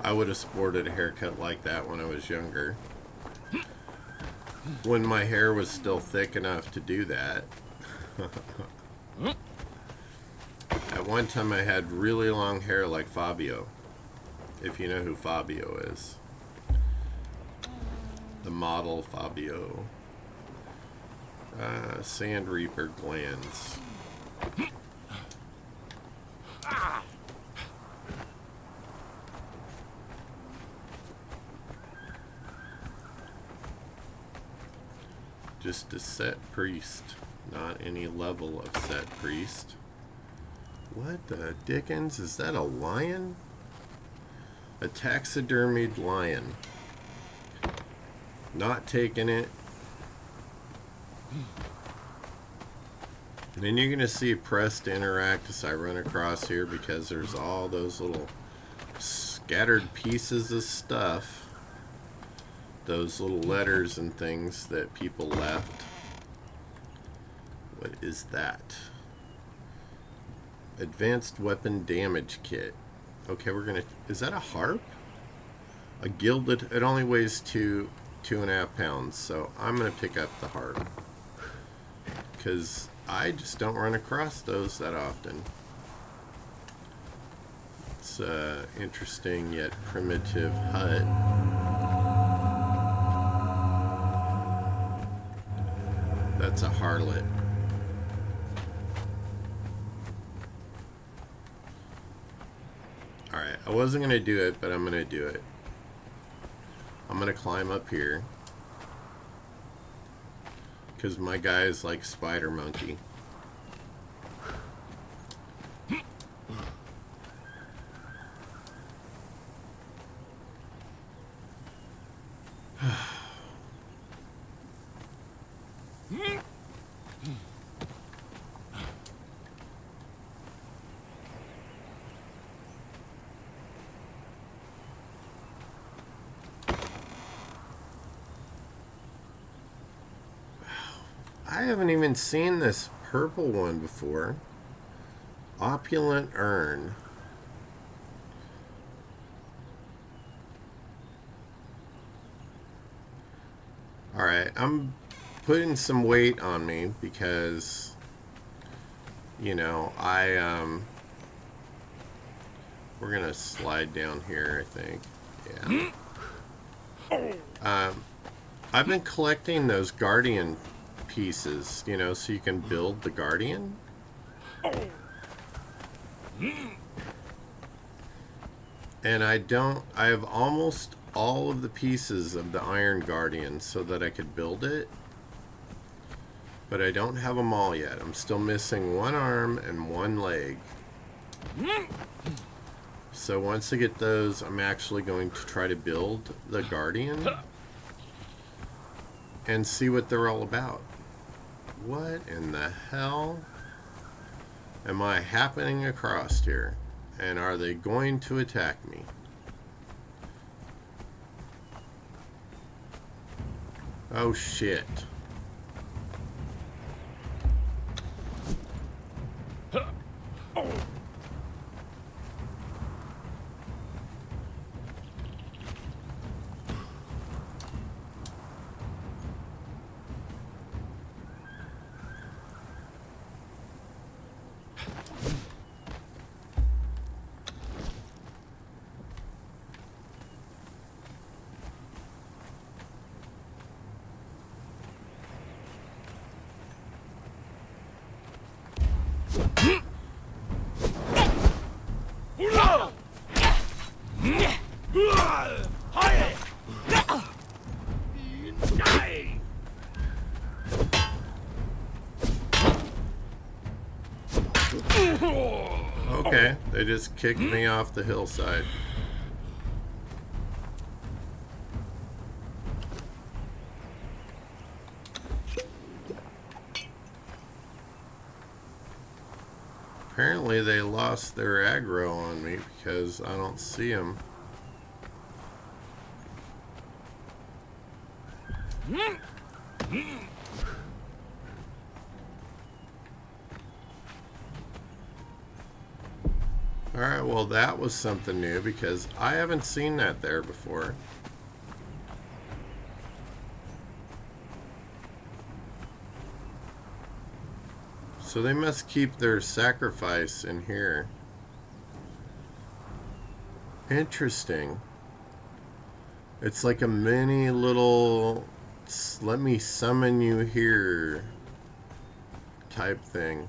I would have sported a haircut like that when I was younger. When my hair was still thick enough to do that. At one time I had really long hair like Fabio. If you know who Fabio is. The model Fabio. Sand Reaper glands. Just a set priest, not any level of set priest. What the dickens? Is that a lion? A taxidermied lion. Not taking it. And then you're going to see press to interact as I run across here because there's all those little scattered pieces of stuff. Those little letters and things that people left. What is that? Advanced weapon damage kit. Okay, we're gonna... Is that a harp? A gilded, it only weighs 2.5 pounds, so I'm going to pick up the heart. Because I just don't run across those that often. It's an interesting yet primitive hut. That's a harlot. Alright, I wasn't going to do it, but I'm going to do it. I'm going to climb up here. Because my guy is like Spider Monkey. I haven't even seen this purple one before. Opulent Urn. Alright, I'm putting some weight on me because, you know, we're gonna slide down here, I think. Yeah. I've been collecting those Guardian pieces, you know, so you can build the Guardian. And I have almost all of the pieces of the Iron Guardian so that I could build it. But I don't have them all yet. I'm still missing one arm and one leg. So once I get those, I'm actually going to try to build the Guardian and see what they're all about. What in the hell am I happening across here? And are they going to attack me? Oh shit. Okay, they just kicked me off the hillside. Apparently they lost their aggro on me because I don't see them. Alright, well that was something new because I haven't seen that there before. So they must keep their sacrifice in here. Interesting. It's like a mini little let me summon you here type thing.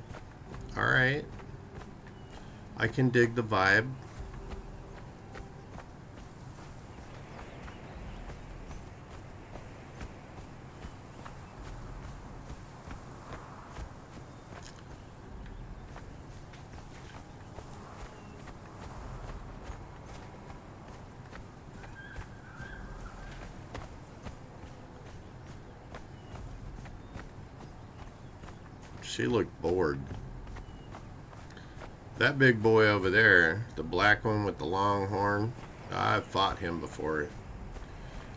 Alright. I can dig the vibe. She looked bored. That big boy over there, the black one with the long horn, I've fought him before.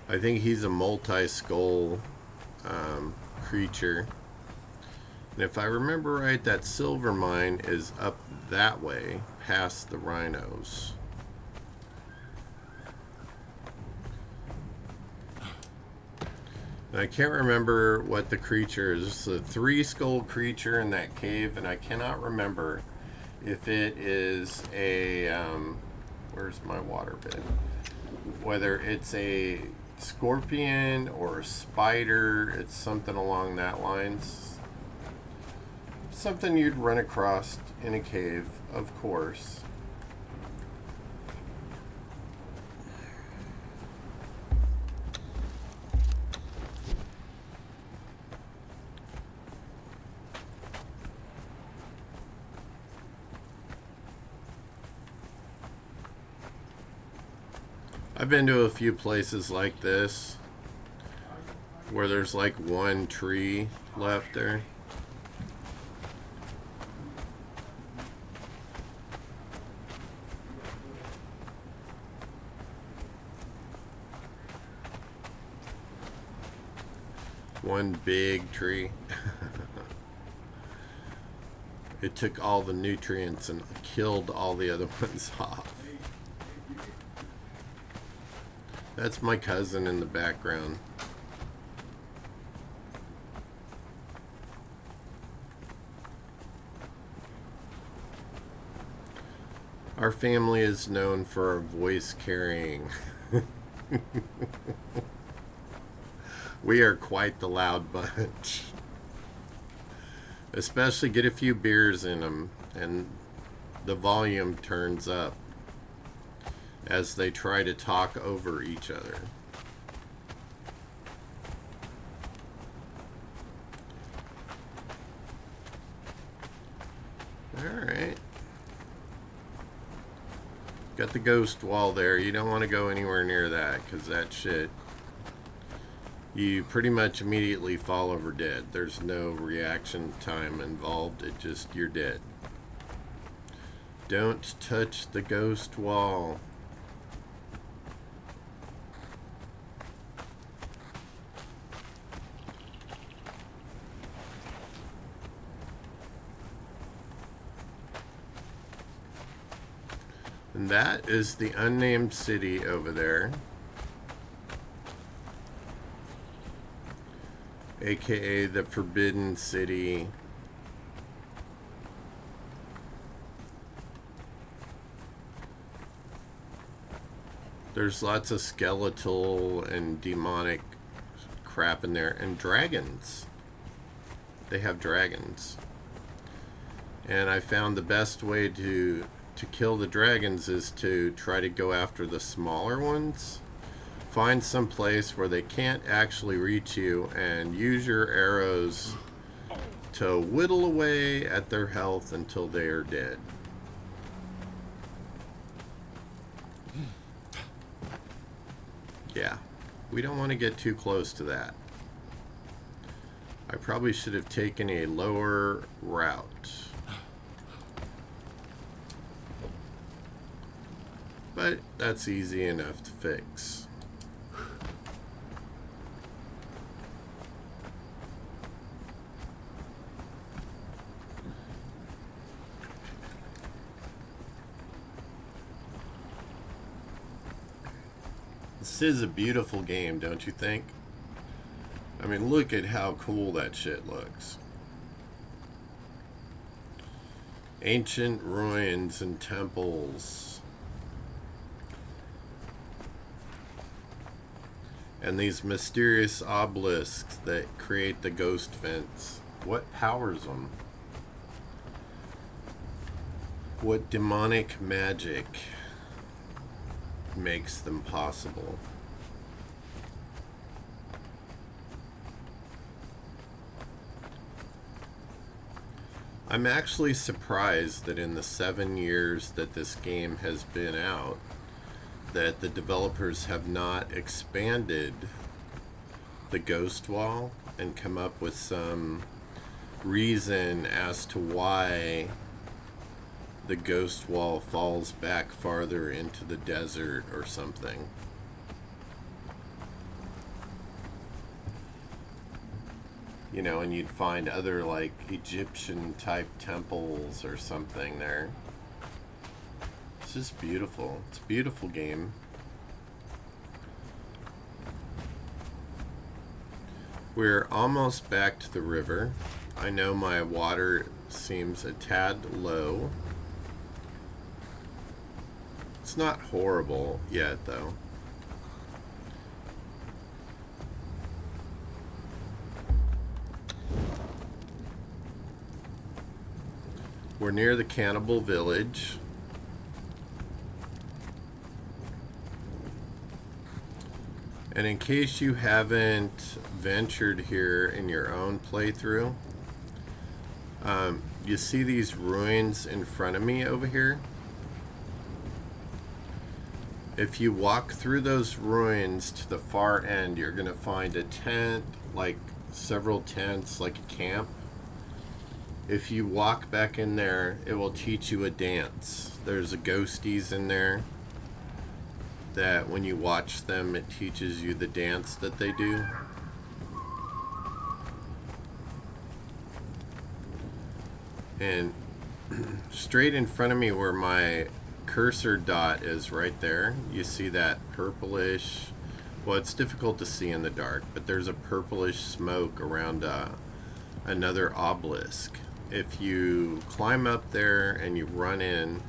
I think he's a multi-skull creature. And if I remember right, that silver mine is up that way, past the rhinos. I can't remember what the creature is. It's a 3-skull creature in that cave, and I cannot remember if it is a where's my water bin? Whether it's a scorpion or a spider. It's something along that lines. Something you'd run across in a cave, of course. I've been to a few places like this where there's like one tree left there. One big tree. It took all the nutrients and killed all the other ones off. That's my cousin in the background. Our family is known for our voice carrying. We are quite the loud bunch. Especially get a few beers in them and the volume turns up as they try to talk over each other. Alright. Got the ghost wall there. You don't want to go anywhere near that, because that shit, you pretty much immediately fall over dead. There's no reaction time involved. It just, you're dead. Don't touch the ghost wall. And that is the unnamed city over there. AKA the Forbidden City. There's lots of skeletal and demonic crap in there. And dragons. They have dragons. And I found the best way to kill the dragons is to try to go after the smaller ones. Find some place where they can't actually reach you and use your arrows to whittle away at their health until they are dead. Yeah, we don't want to get too close to that. I probably should have taken a lower route. But that's easy enough to fix. This is a beautiful game, don't you think? I mean, look at how cool that shit looks. Ancient ruins and temples. And these mysterious obelisks that create the ghost fence. What powers them? What demonic magic makes them possible? I'm actually surprised that in the 7 years that this game has been out, that the developers have not expanded the ghost wall and come up with some reason as to why the ghost wall falls back farther into the desert or something. You know, and you'd find other like Egyptian type temples or something there. It's just beautiful. It's a beautiful game. We're almost back to the river. I know my water seems a tad low. It's not horrible yet, though. We're near the cannibal village. And in case you haven't ventured here in your own playthrough, you see these ruins in front of me over here? If you walk through those ruins to the far end, you're going to find a tent, like several tents, like a camp. If you walk back in there, it will teach you a dance. There's a ghosties in there that when you watch them, it teaches you the dance that they do. And straight in front of me where my cursor dot is right there, you see that purplish, well, it's difficult to see in the dark, but there's a purplish smoke around another obelisk. If you climb up there and you run in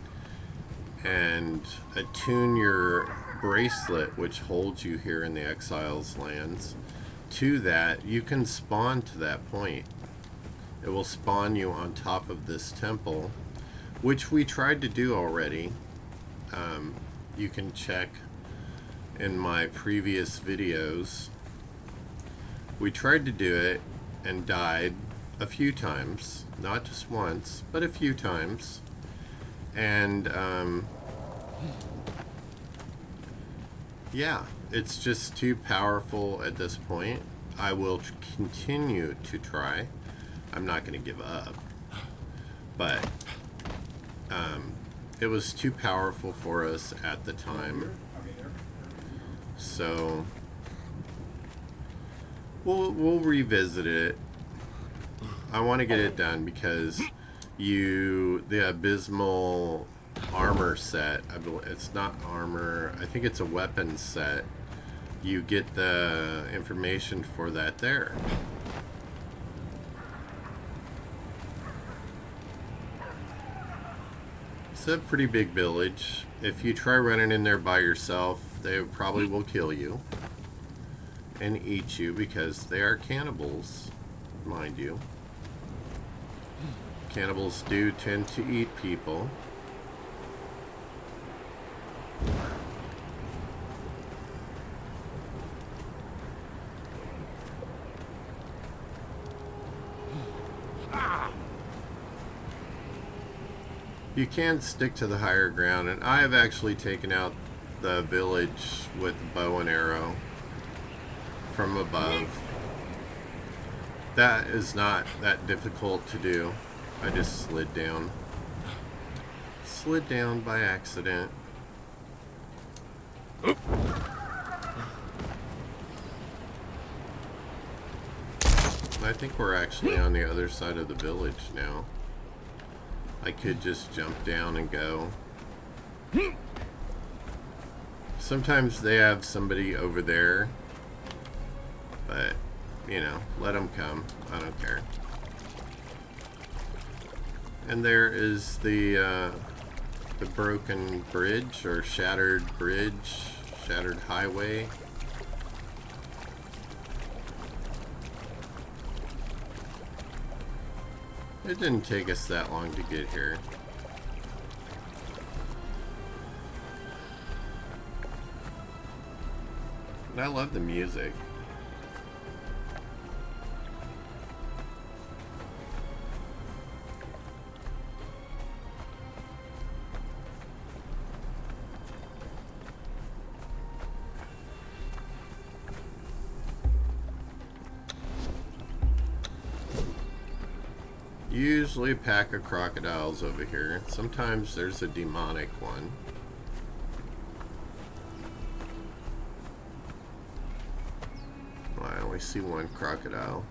and attune your bracelet, which holds you here in the Exiled Lands, to that, you can spawn to that point. It will spawn you on top of this temple, which we tried to do already. You can check in my previous videos. We tried to do it and died a few times, not just once, but a few times. And yeah, it's just too powerful at this point. I will continue to try. I'm not going to give up, but it was too powerful for us at the time. So we'll revisit it. I want to get it done because the abysmal armor set, it's not armor, I think it's a weapon set. You get the information for that there. It's a pretty big village. If you try running in there by yourself, they probably will kill you and eat you because they are cannibals, mind you. Cannibals do tend to eat people. You can stick to the higher ground, and I have actually taken out the village with bow and arrow from above. That is not that difficult to do. I just slid down. Slid down by accident. I think we're actually on the other side of the village now. I could just jump down and go. Sometimes they have somebody over there, but, you know, let them come. I don't care. And there is the broken bridge, or shattered bridge, shattered highway. It didn't take us that long to get here. And I love the music. Usually a pack of crocodiles over here. Sometimes there's a demonic one. Well, I only see one crocodile.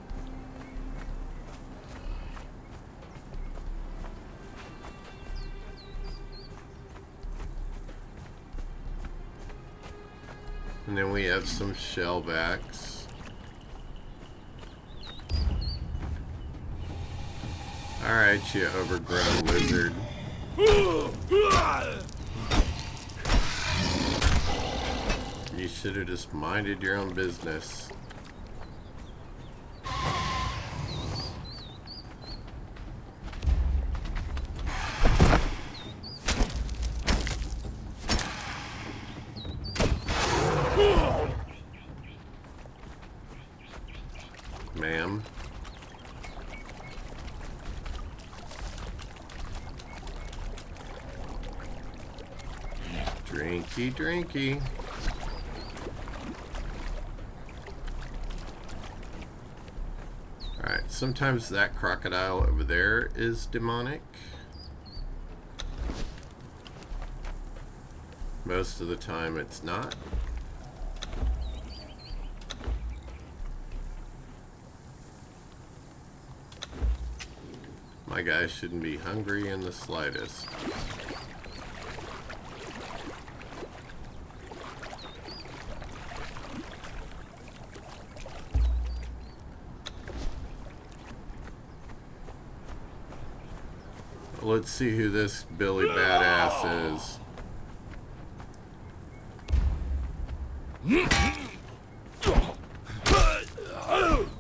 And then we have some shellbacks. Alright, you overgrown lizard. You should have just minded your own business. Ma'am. Drinky, drinky. Alright, sometimes that crocodile over there is demonic. Most of the time it's not. My guy shouldn't be hungry in the slightest. Let's see who this Billy Badass is.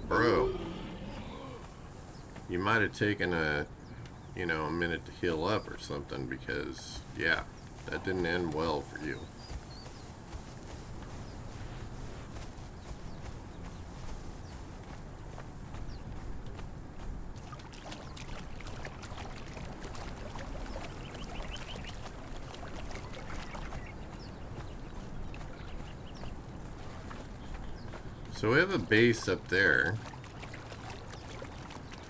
Bro, you might have taken a minute to heal up or something, because yeah, that didn't end well for you. So we have a base up there,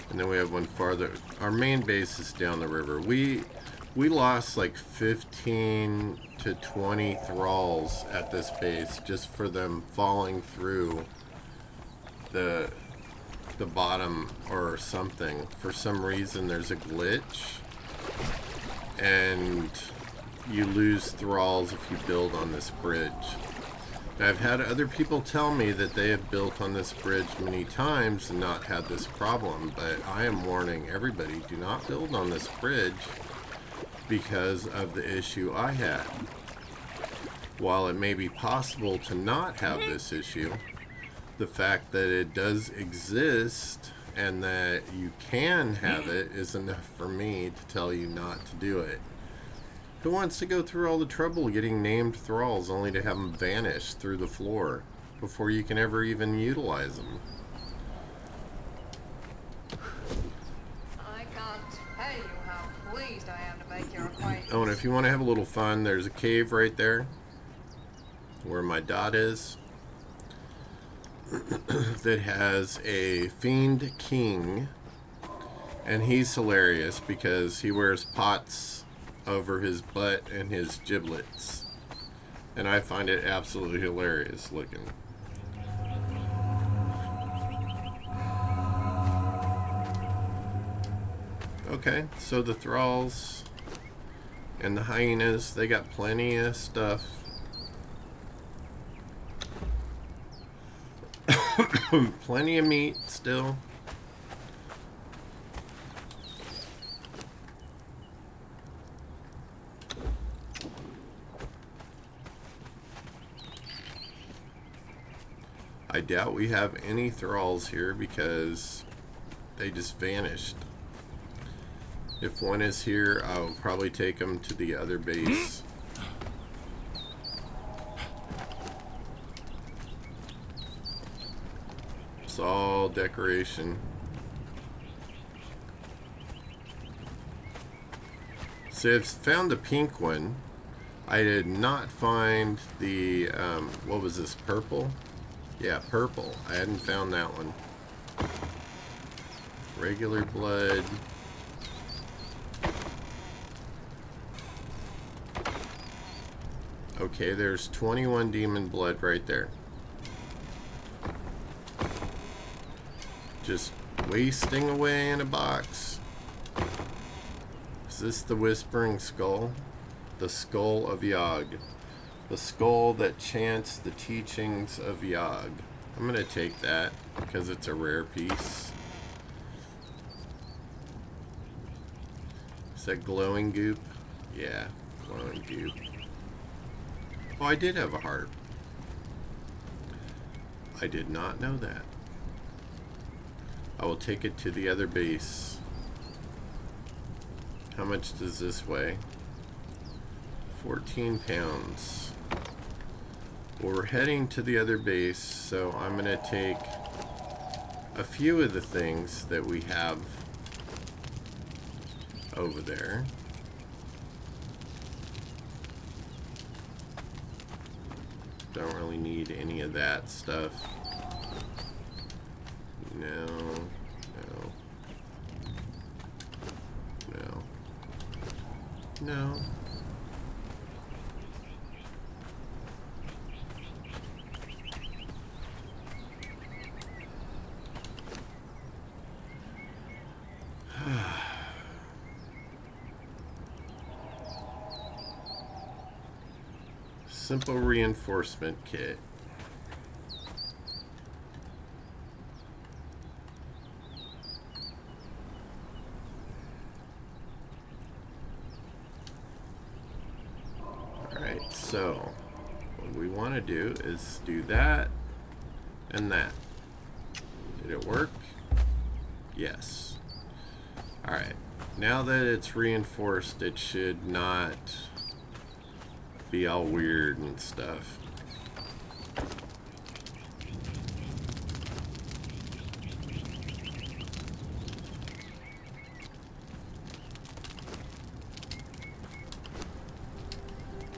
and then we have one farther. Our main base is down the river. We lost like 15 to 20 thralls at this base just for them falling through the bottom or something. For some reason there's a glitch and you lose thralls if you build on this bridge. I've had other people tell me that they have built on this bridge many times and not had this problem, but I am warning everybody, do not build on this bridge because of the issue I had. While it may be possible to not have this issue, the fact that it does exist and that you can have it is enough for me to tell you not to do it. Who wants to go through all the trouble getting named thralls only to have them vanish through the floor before you can ever even utilize them? I can't tell you how pleased I am to make your acquaintance. Oh, and if you want to have a little fun, there's a cave right there where my dot is that has a fiend king, and he's hilarious because he wears pots over his butt and his giblets, and I find it absolutely hilarious looking. Okay, so the thralls and the hyenas, they got plenty of stuff. Plenty of meat still. I doubt we have any thralls here because they just vanished. If one is here, I'll probably take them to the other base. It's all decoration. So I've found the pink one. I did not find the, what was this, purple? Yeah, purple. I hadn't found that one. Regular blood. Okay, there's 21 demon blood right there. Just wasting away in a box. Is this the Whispering Skull? The Skull of Yog. The skull that chants the teachings of Yog. I'm going to take that because it's a rare piece. Is that glowing goop? Yeah, glowing goop. Oh, I did have a heart. I did not know that. I will take it to the other base. How much does this weigh? 14 pounds. Well, we're heading to the other base, so I'm going to take a few of the things that we have over there. Don't really need any of that stuff. No, no, no, no. Simple reinforcement kit. Alright, so what we want to do is do that and that. Did it work? Yes. Alright, now that it's reinforced, it should not be all weird and stuff.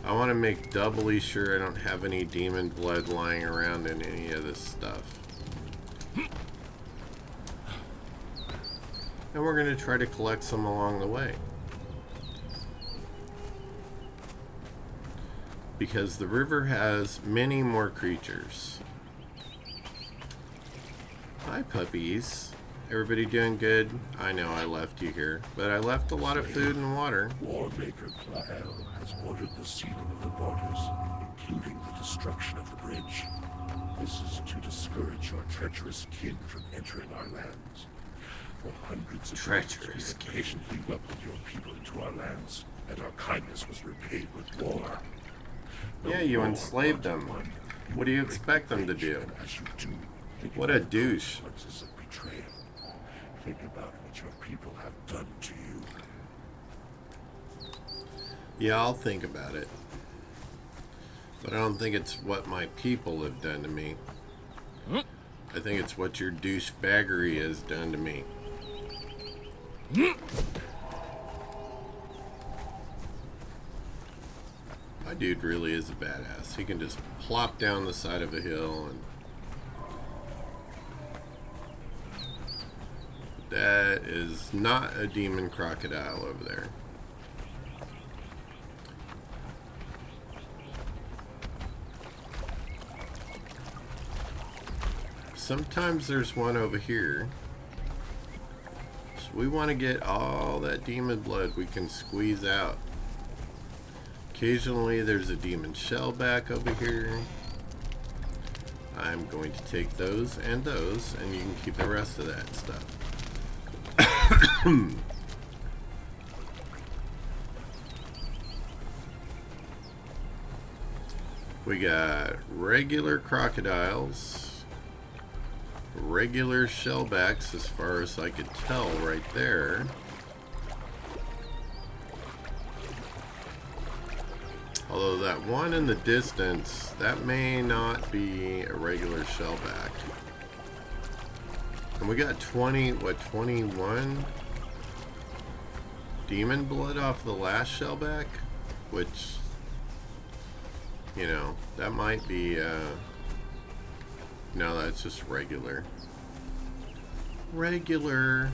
I want to make doubly sure I don't have any demon blood lying around in any of this stuff. And we're going to try to collect some along the way. Because the river has many more creatures. Hi, puppies. Everybody doing good? I know I left you here, but I left a lot of food and water. Warmaker Thrall has ordered the sealing of the borders, including the destruction of the bridge. This is to discourage your treacherous kin from entering our lands. For hundreds of Treacherous years, we have patiently welcomed your people into our lands, and our kindness was repaid with war. Yeah, you enslaved them. What do you expect them to do? What a douche. Think about what your people have done to you. Yeah, I'll think about it. But I don't think it's what my people have done to me. I think it's what your douchebaggery has done to me. My dude really is a badass. He can just plop down the side of a hill and... That is not a demon crocodile over there. Sometimes there's one over here. So we want to get all that demon blood we can squeeze out. Occasionally there's a demon shellback over here. I'm going to take those, and you can keep the rest of that stuff. We got regular crocodiles, regular shellbacks as far as I could tell right there. Although that one in the distance, that may not be a regular shellback. And we got 21 demon blood off the last shellback, which, you know, that might be, no, that's just regular. Regular.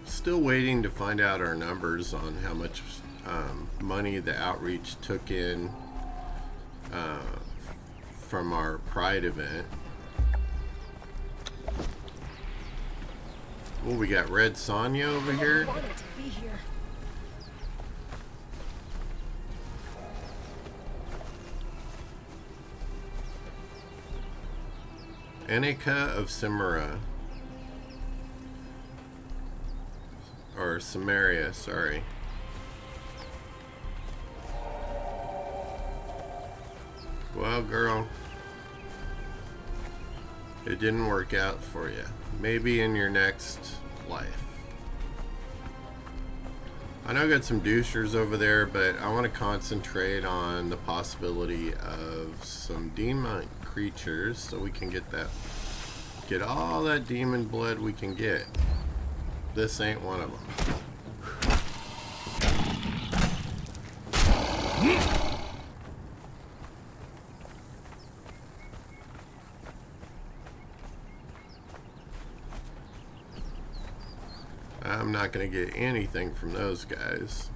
Still waiting to find out our numbers on how much money the outreach took in from our Pride event. Oh, we got Red Sonja over here. Anika of Cimera. Or Samaria, sorry. Well, girl, it didn't work out for you. Maybe in your next life. I know I got some douchers over there, but I want to concentrate on the possibility of some demon creatures so we can get all that demon blood we can get. This ain't one of them. I'm not going to get anything from those guys.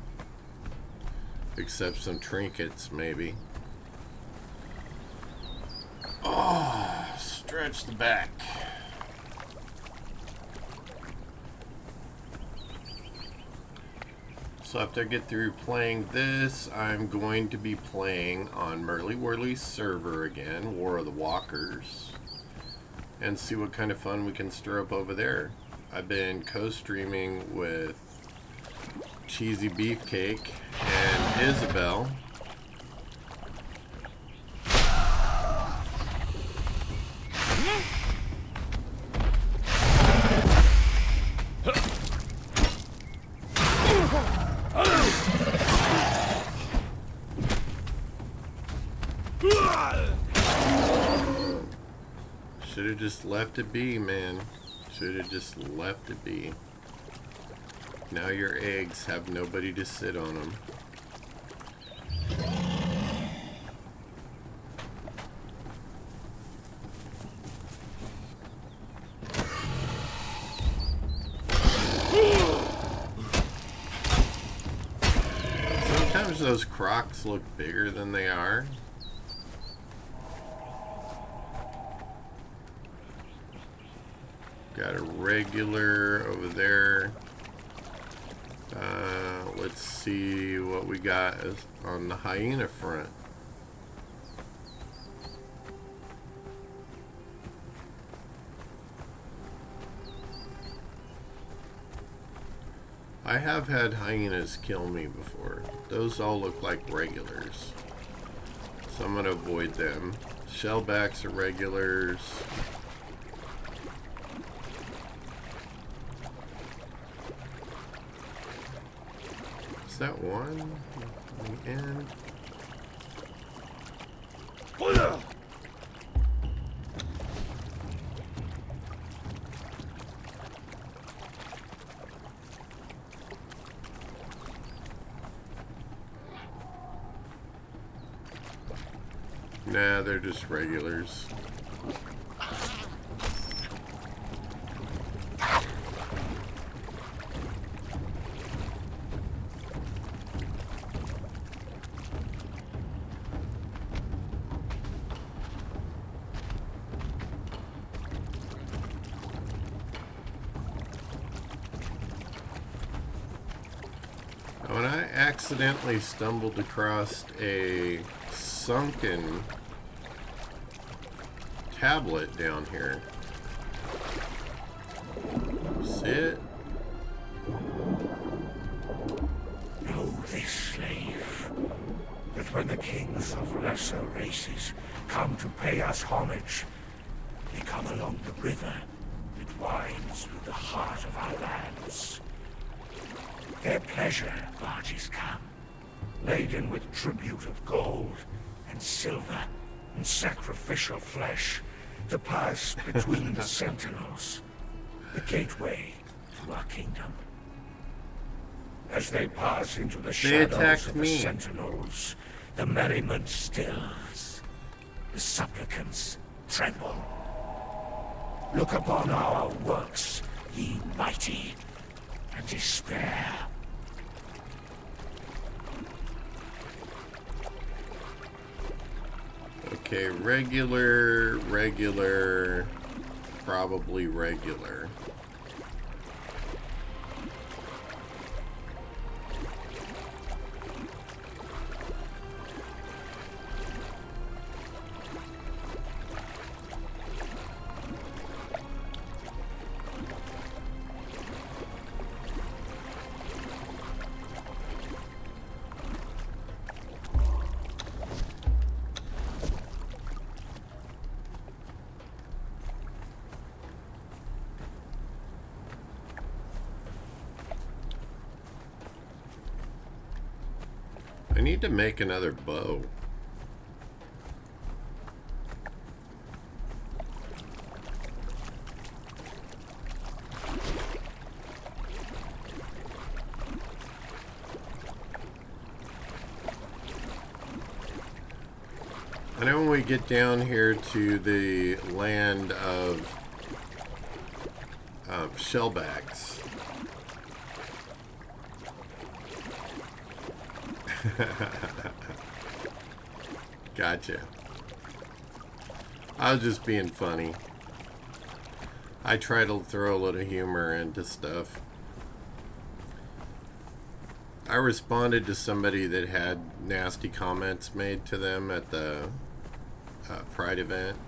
Except some trinkets, maybe. Oh, stretch the back. So after I get through playing this, I'm going to be playing on Merly Whirly's server again, War of the Walkers, and see what kind of fun we can stir up over there. I've been co-streaming with Cheesy Beefcake and Isabel. Should have just left it be, man. Should have just left it be. Now your eggs have nobody to sit on them. Sometimes those crocs look bigger than they are. Got a regular over there. Let's see what we got on the hyena front. I have had hyenas kill me before. Those all look like regulars, so I'm gonna avoid them. Shellbacks are regulars. Is that one on the end? Nah, they're just regulars. When I accidentally stumbled across a sunken tablet down here. See it? Know this, slave, that when the kings of lesser races come to pay us homage, they come along the river that winds through the heart of our lands. Their pleasure barges come, laden with tribute of gold and silver and sacrificial flesh to pass between the sentinels, the gateway to our kingdom. As they pass into the shadows of the sentinels, the merriment stills. The supplicants tremble. Look upon our works, ye mighty, and despair. Okay, regular, probably regular. need to make another bow. I know when we get down here to the land of shellbacks. Gotcha. I was just being funny. I try to throw a little humor into stuff. I responded to somebody that had nasty comments made to them at the Pride event.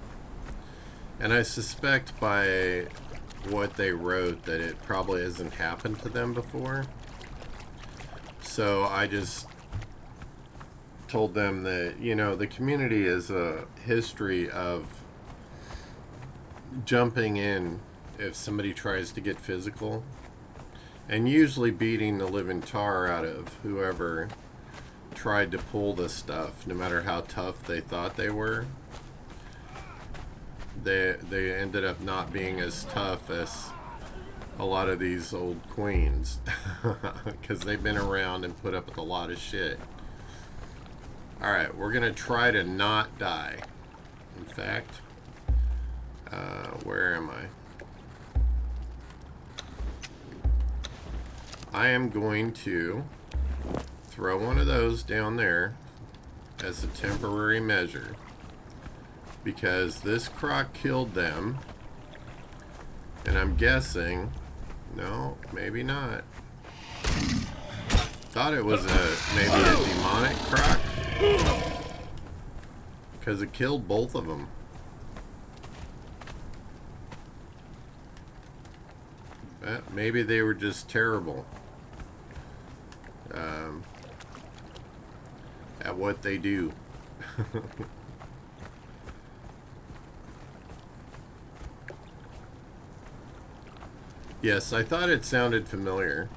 And I suspect by what they wrote that it probably hasn't happened to them before. So I just told them that, you know, the community is a history of jumping in if somebody tries to get physical, and usually beating the living tar out of whoever tried to pull this stuff, no matter how tough they thought they were. They ended up not being as tough as a lot of these old queens because they've been around and put up with a lot of shit. Alright, we're gonna try to not die. In fact, where am I? I am going to throw one of those down there as a temporary measure, because this croc killed them, and I'm guessing, no, maybe not. Thought it was maybe a demonic croc, because it killed both of them. Maybe they were just terrible at what they do. Yes, I thought it sounded familiar.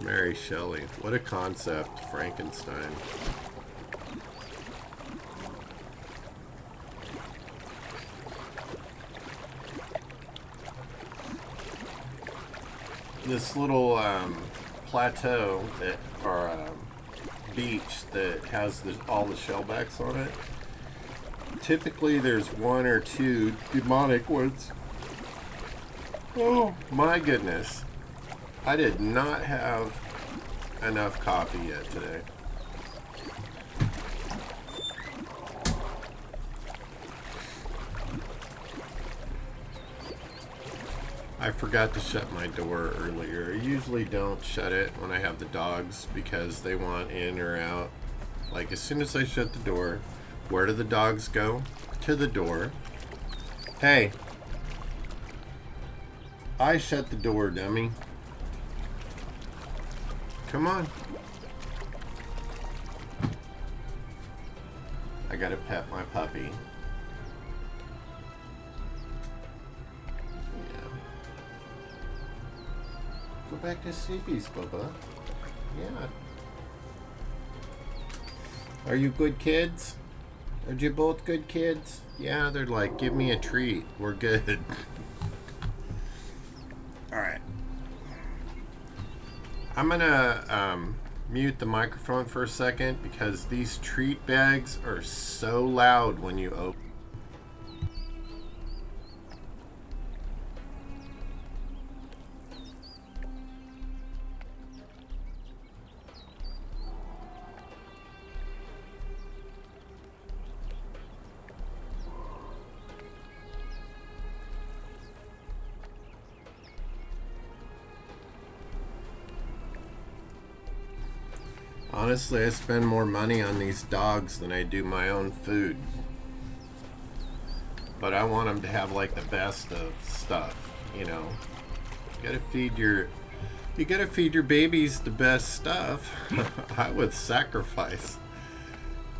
Mary Shelley. What a concept, Frankenstein. This little plateau that, or beach that has all the shellbacks on it. Typically there's one or two demonic ones. Oh my goodness. I did not have enough coffee yet today. I forgot to shut my door earlier. I usually don't shut it when I have the dogs because they want in or out. Like as soon as I shut the door, where do the dogs go? To the door. Hey. I shut the door, dummy. Come on. I gotta pet my puppy. Yeah. Go back to sleepies, Bubba. Yeah. Are you good kids? Are you both good kids? Yeah, they're like, give me a treat. We're good. Alright. I'm gonna mute the microphone for a second because these treat bags are so loud when you open. Honestly, I spend more money on these dogs than I do my own food. But I want them to have like the best of stuff, you know. You gotta feed your You gotta feed your babies the best stuff. I would sacrifice.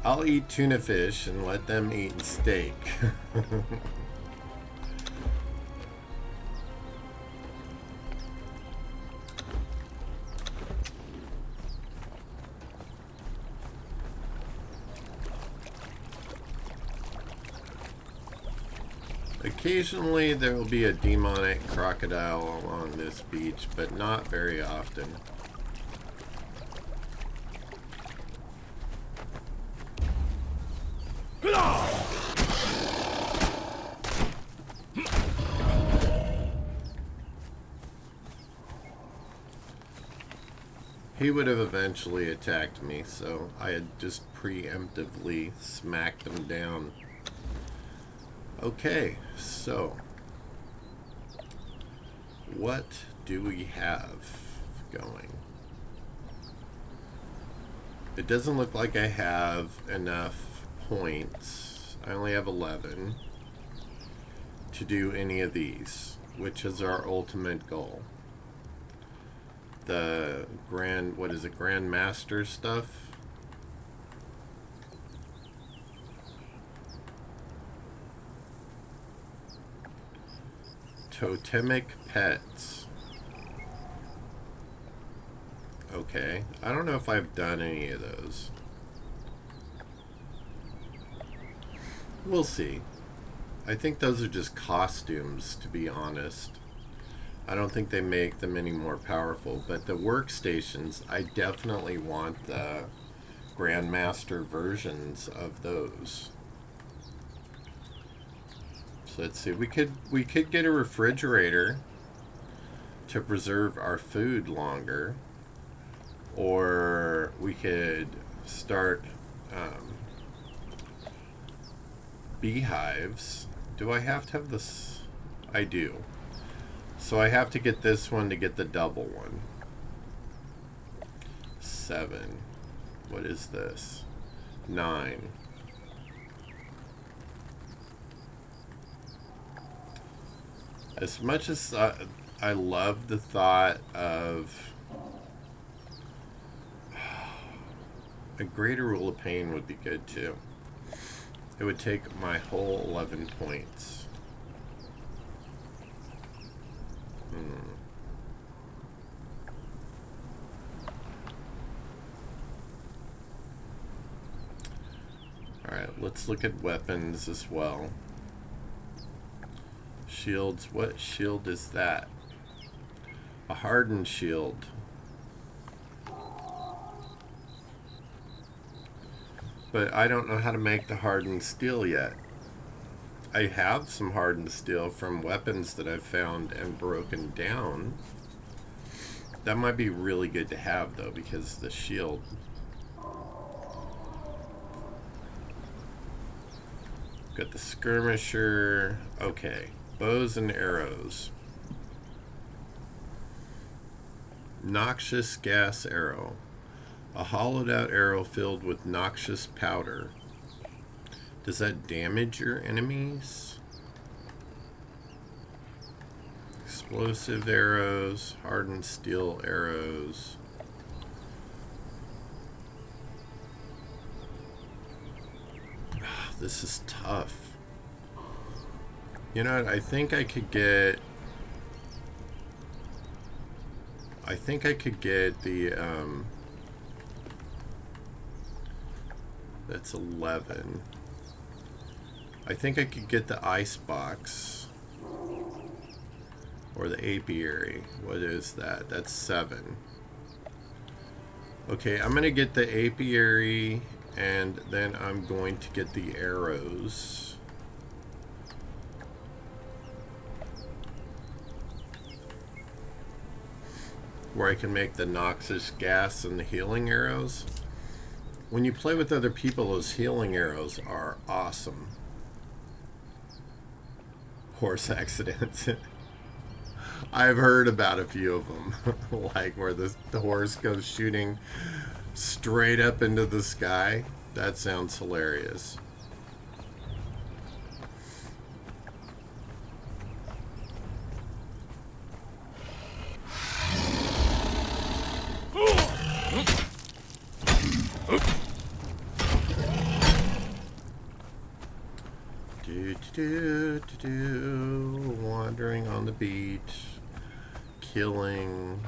I'll eat tuna fish and let them eat steak. Occasionally there will be a demonic crocodile along this beach, but not very often. He would have eventually attacked me, so I had just preemptively smacked him down. Okay, so what do we have going? It doesn't look like I have enough points. I only have 11 to do any of these, which is our ultimate goal. The what is it, Grand Master stuff? Totemic pets. Okay, I don't know if I've done any of those. We'll see. I think those are just costumes, to be honest. I don't think they make them any more powerful, but the workstations, I definitely want the Grandmaster versions of those. So let's see, we could get a refrigerator to preserve our food longer, or we could start beehives. Do I have to have this? I do. So I have to get this one to get the double one. 7. What is this? 9. As much as I love the thought of a greater rule of pain would be good too. It would take my whole 11 points. Alright, let's look at weapons as well. Shields. What shield is that? A hardened shield. But I don't know how to make the hardened steel yet. I have some hardened steel from weapons that I've found and broken down. That might be really good to have though, because the shield. Got the skirmisher. Okay. Bows and arrows. Noxious gas arrow. A hollowed out arrow filled with noxious powder. Does that damage your enemies? Explosive arrows. Hardened steel arrows. This is tough. You know what? I think I could get the that's 11. I think I could get the ice box or the apiary. What is that? That's 7. Okay, I'm gonna get the apiary, and then I'm going to get the arrows. Where I can make the noxious gas and the healing arrows. When you play with other people, those healing arrows are awesome. Horse accidents. I've heard about a few of them. Like where the horse goes shooting straight up into the sky. That sounds hilarious. Wandering on the beach, killing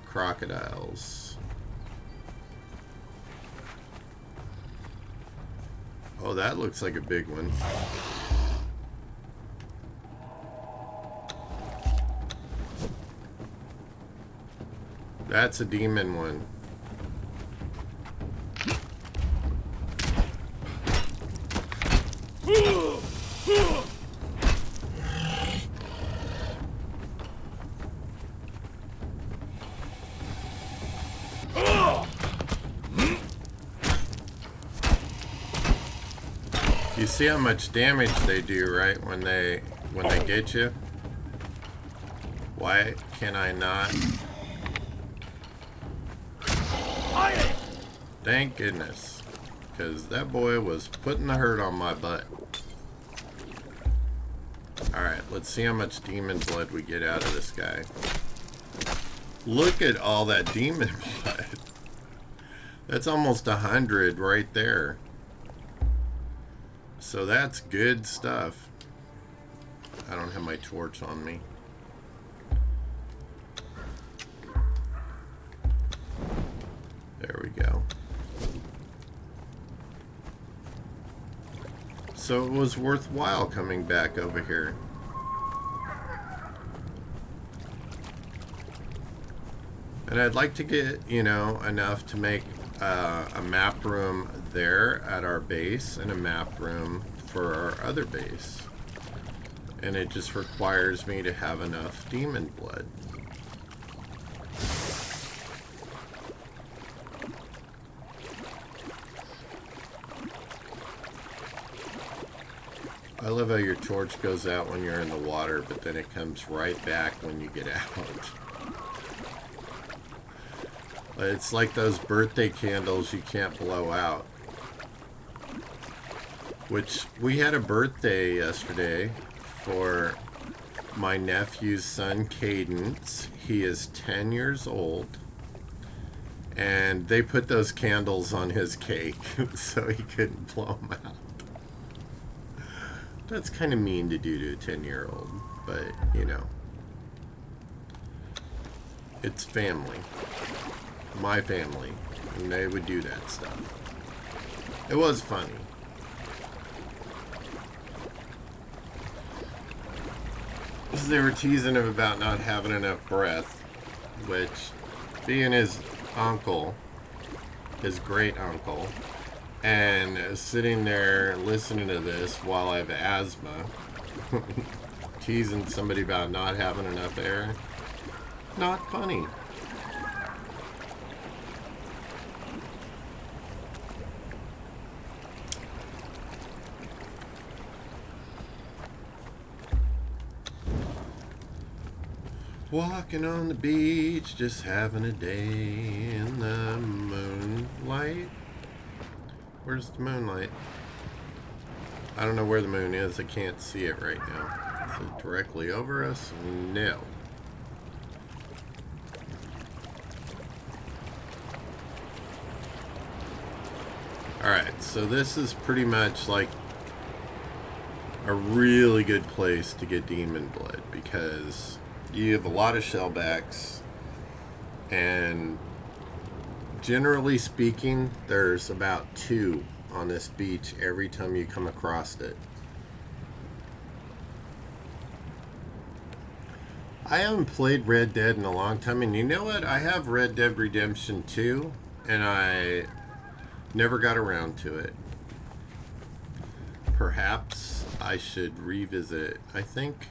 crocodiles. Oh, that looks like a big one. That's a demon one. You see how much damage they do, right? When they get you. Why can I not? Thank goodness, because that boy was putting the hurt on my butt. Alright, let's see how much demon blood we get out of this guy. Look at all that demon blood. That's almost 100 right there. So that's good stuff. I don't have my torch on me. There we go. So it was worthwhile coming back over here. And I'd like to get, you know, enough to make a map room there at our base and a map room for our other base. And it just requires me to have enough demon blood. I love how your torch goes out when you're in the water, but then it comes right back when you get out. It's like those birthday candles you can't blow out. Which, we had a birthday yesterday for my nephew's son, Cadence. He is 10 years old. And they put those candles on his cake so he couldn't blow them out. That's kind of mean to do to a 10-year-old, but, you know. It's family. My family. And they would do that stuff. It was funny. They were teasing him about not having enough breath, which, being his uncle, his great uncle, and sitting there listening to this while I have asthma, teasing somebody about not having enough air, not funny. Walking on the beach, just having a day in the moonlight. Where's the moonlight? I don't know where the moon is. I can't see it right now. Is it directly over us? No. Alright, so this is pretty much like a really good place to get demon blood because you have a lot of shellbacks, and generally speaking, there's about 2 on this beach every time you come across it. I haven't played Red Dead in a long time, and you know what? I have Red Dead Redemption 2, and I never got around to it. Perhaps I should revisit it. I think...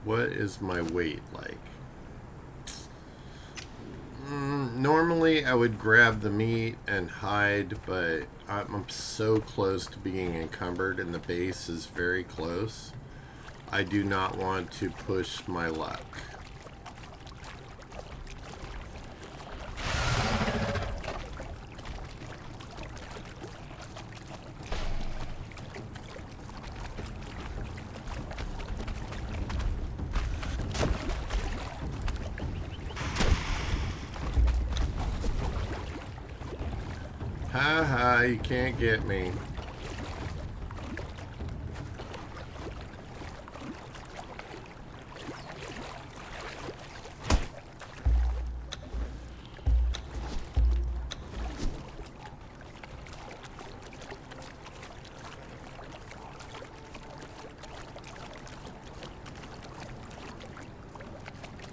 what is my weight like? Normally I would grab the meat and hide, but I'm so close to being encumbered and the base is very close. I do not want to push my luck. Ha ha, you can't get me.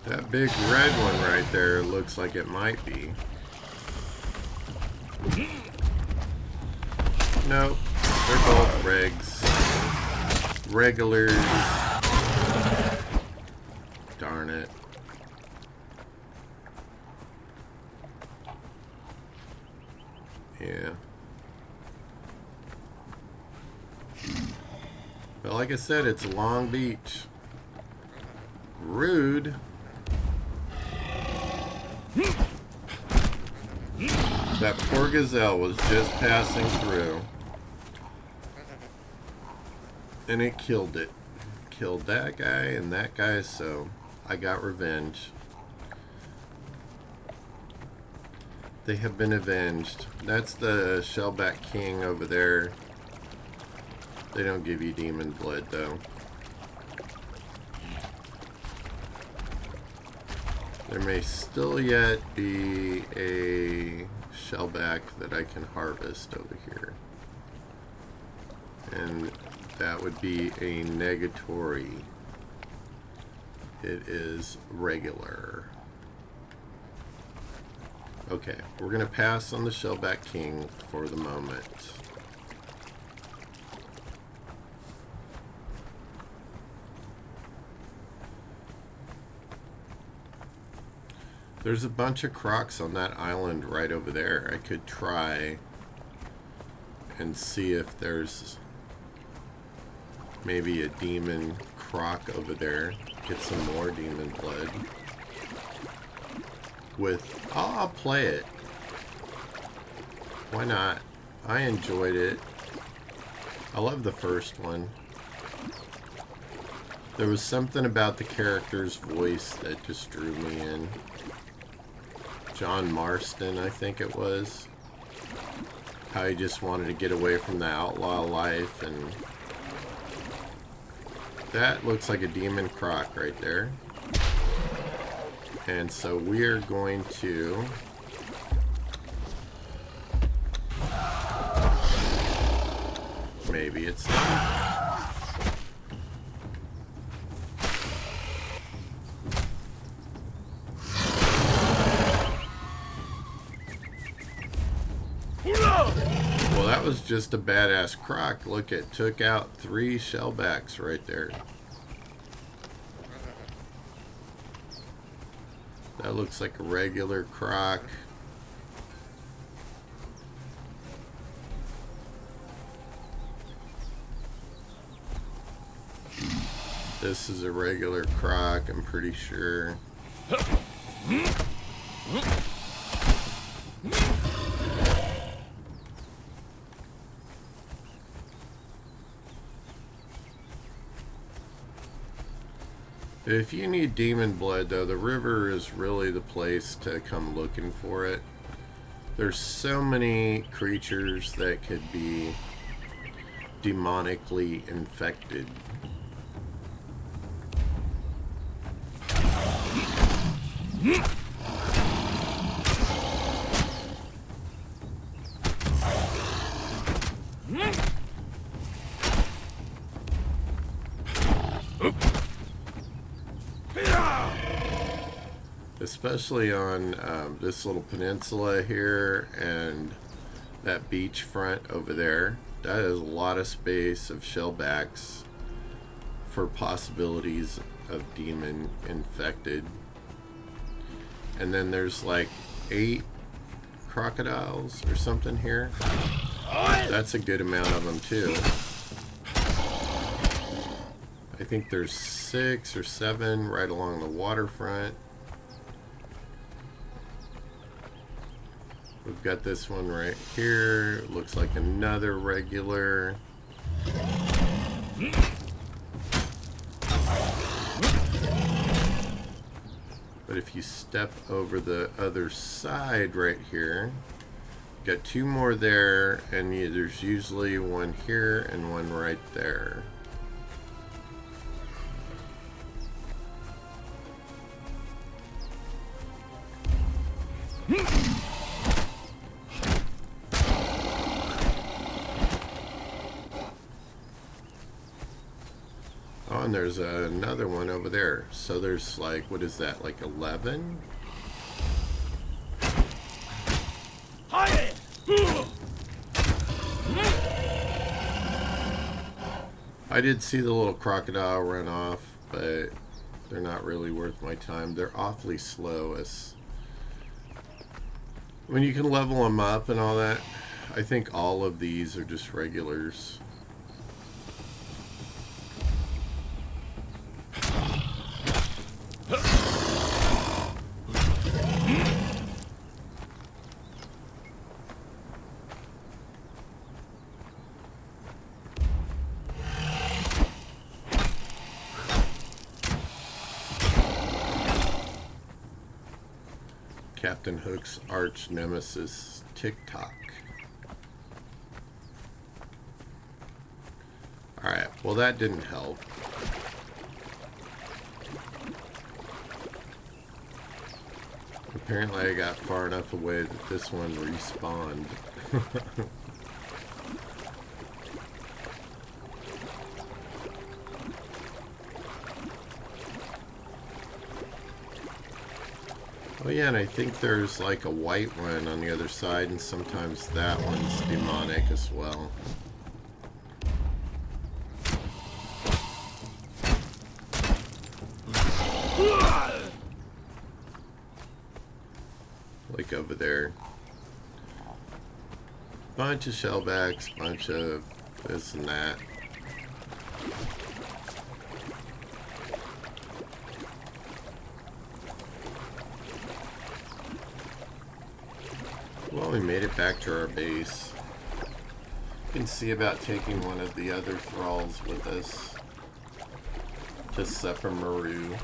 That big red one right there looks like it might be. Nope, they're both regs. Regulars. Darn it. Yeah. But like I said, it's Long Beach. Rude. That poor gazelle was just passing through. And it killed it. Killed that guy and that guy, so I got revenge. They have been avenged. That's the Shellback King over there. They don't give you demon blood, though. There may still yet be a shellback that I can harvest over here. And that would be a negatory. It is regular. Okay, we're going to pass on the Shellback King for the moment. There's a bunch of crocs on that island right over there. I could try and see if there's maybe a demon croc over there. Get some more demon blood. I'll play it. Why not? I enjoyed it. I love the first one. There was something about the character's voice that just drew me in. John Marston, I think it was. How he just wanted to get away from the outlaw life, and that looks like a demon croc right there. And so we're going to maybe it's not. Well, that was just a badass croc. Look, it took out 3 shellbacks right there. That looks like a regular croc. This is a regular croc, I'm pretty sure. If you need demon blood, though, the river is really the place to come looking for it. There's so many creatures that could be demonically infected. Especially on this little peninsula here and that beach front over there. That is a lot of space of shellbacks for possibilities of demon infected. And then there's like 8 crocodiles or something here. That's a good amount of them too. I think there's 6 or 7 right along the waterfront. We've got this one right here. Looks like another regular. But if you step over the other side right here, Got 2 more there, and there's usually one here and one right there. Oh, and there's another one over there. So there's like, what is that, like 11? I did see the little crocodile run off, but they're not really worth my time. They're awfully slow. When you can level them up and all that, I think all of these are just regulars. Captain Hook's arch nemesis, TikTok. Alright, well that didn't help. Apparently I got far enough away that this one respawned. Oh yeah, and I think there's like a white one on the other side, and sometimes that one's demonic as well. Like over there. Bunch of shellbacks, bunch of this and that. Well, we made it back to our base. You can see about taking one of the other thralls with us to Sepamaru.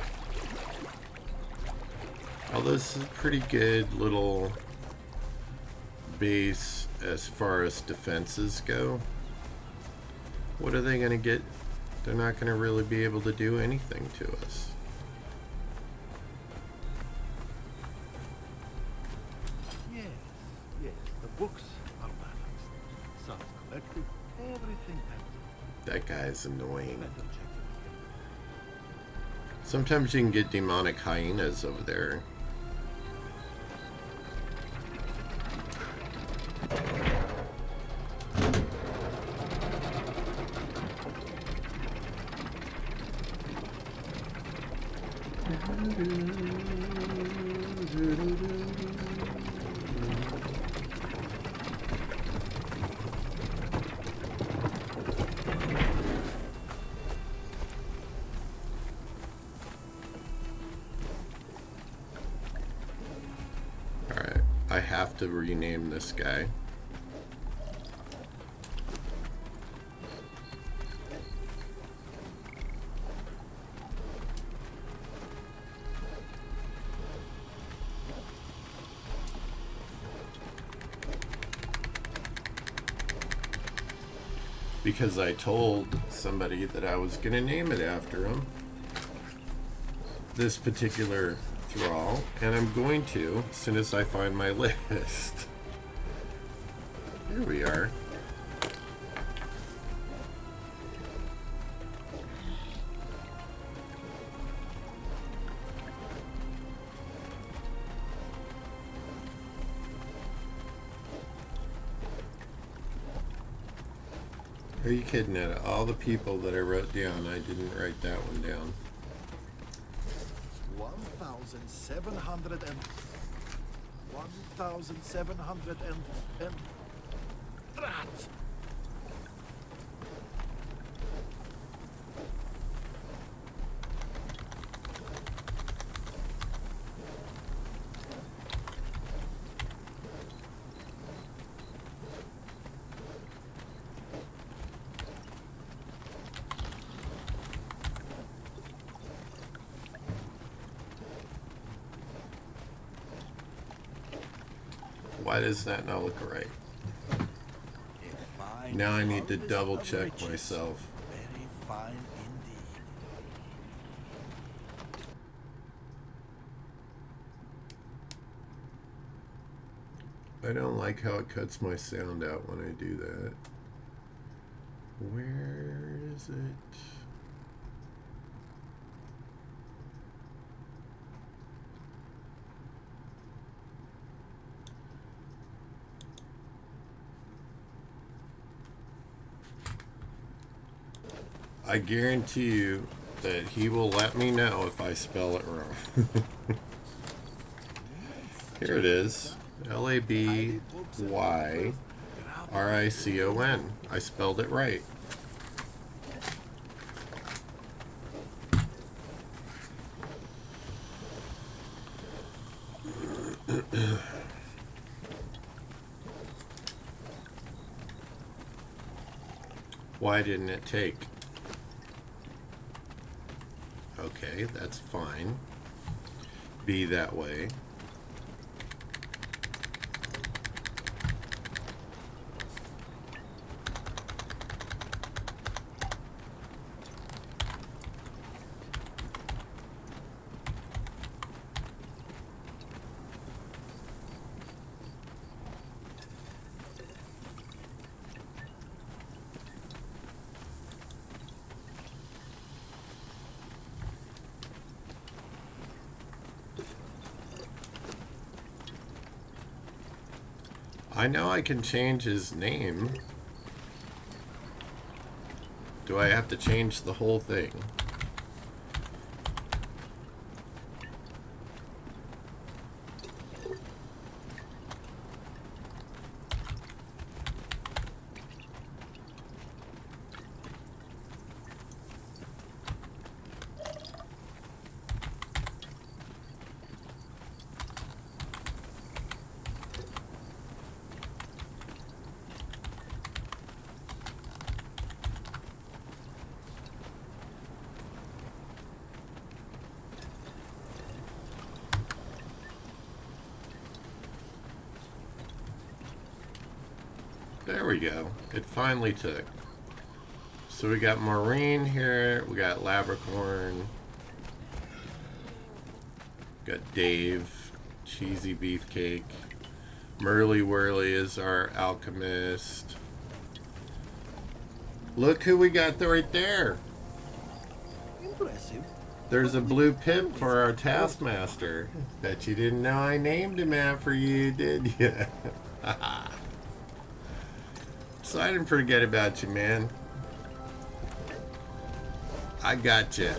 Although this is a pretty good little base as far as defenses go. What are they going to get? They're not going to really be able to do anything to us. Books are balanced. Sounds collected. Everything ends. That guy's annoying. Sometimes you can get demonic hyenas over there. I have to rename this guy. Because I told somebody that I was going to name it after him. This particular Thrall, and I'm going to as soon as I find my list. Here we are. Are you kidding? Out of all the people that I wrote down, I didn't write that one down. 1,700 and 1,700 and drat. Why does that not look right? A fine Now I need to harvest double of check riches. myself. Very fine indeed. I don't like how it cuts my sound out when I do that. Where is it? I guarantee you that he will let me know if I spell it wrong. Here it is. Labyrinthon. I spelled it right. Why didn't it take? Okay, that's fine. Be that way. I know I can change his name. Do I have to change the whole thing? There we go. It finally took. So we got Maureen here. We got Labricorn. Got Dave. Cheesy Beefcake. Merly Whirly is our alchemist. Look who we got right there. Impressive. There's a blue pip for our taskmaster. Bet you didn't know I named him after you, did you? So I didn't forget about you, man. I got you.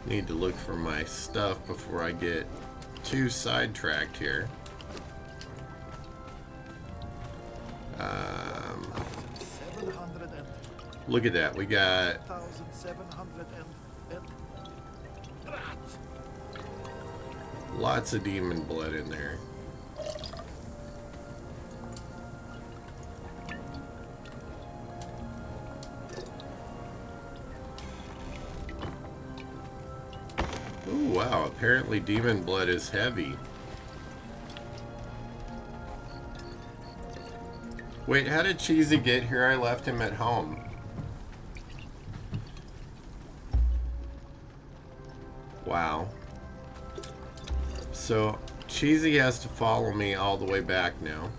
Need to look for my stuff before I get too sidetracked here. Look at that. We got 1,700 lots of demon blood in there. Ooh, wow. Apparently demon blood is heavy. Wait, how did Cheesy get here? I left him at home. Wow. So, Cheesy has to follow me all the way back now.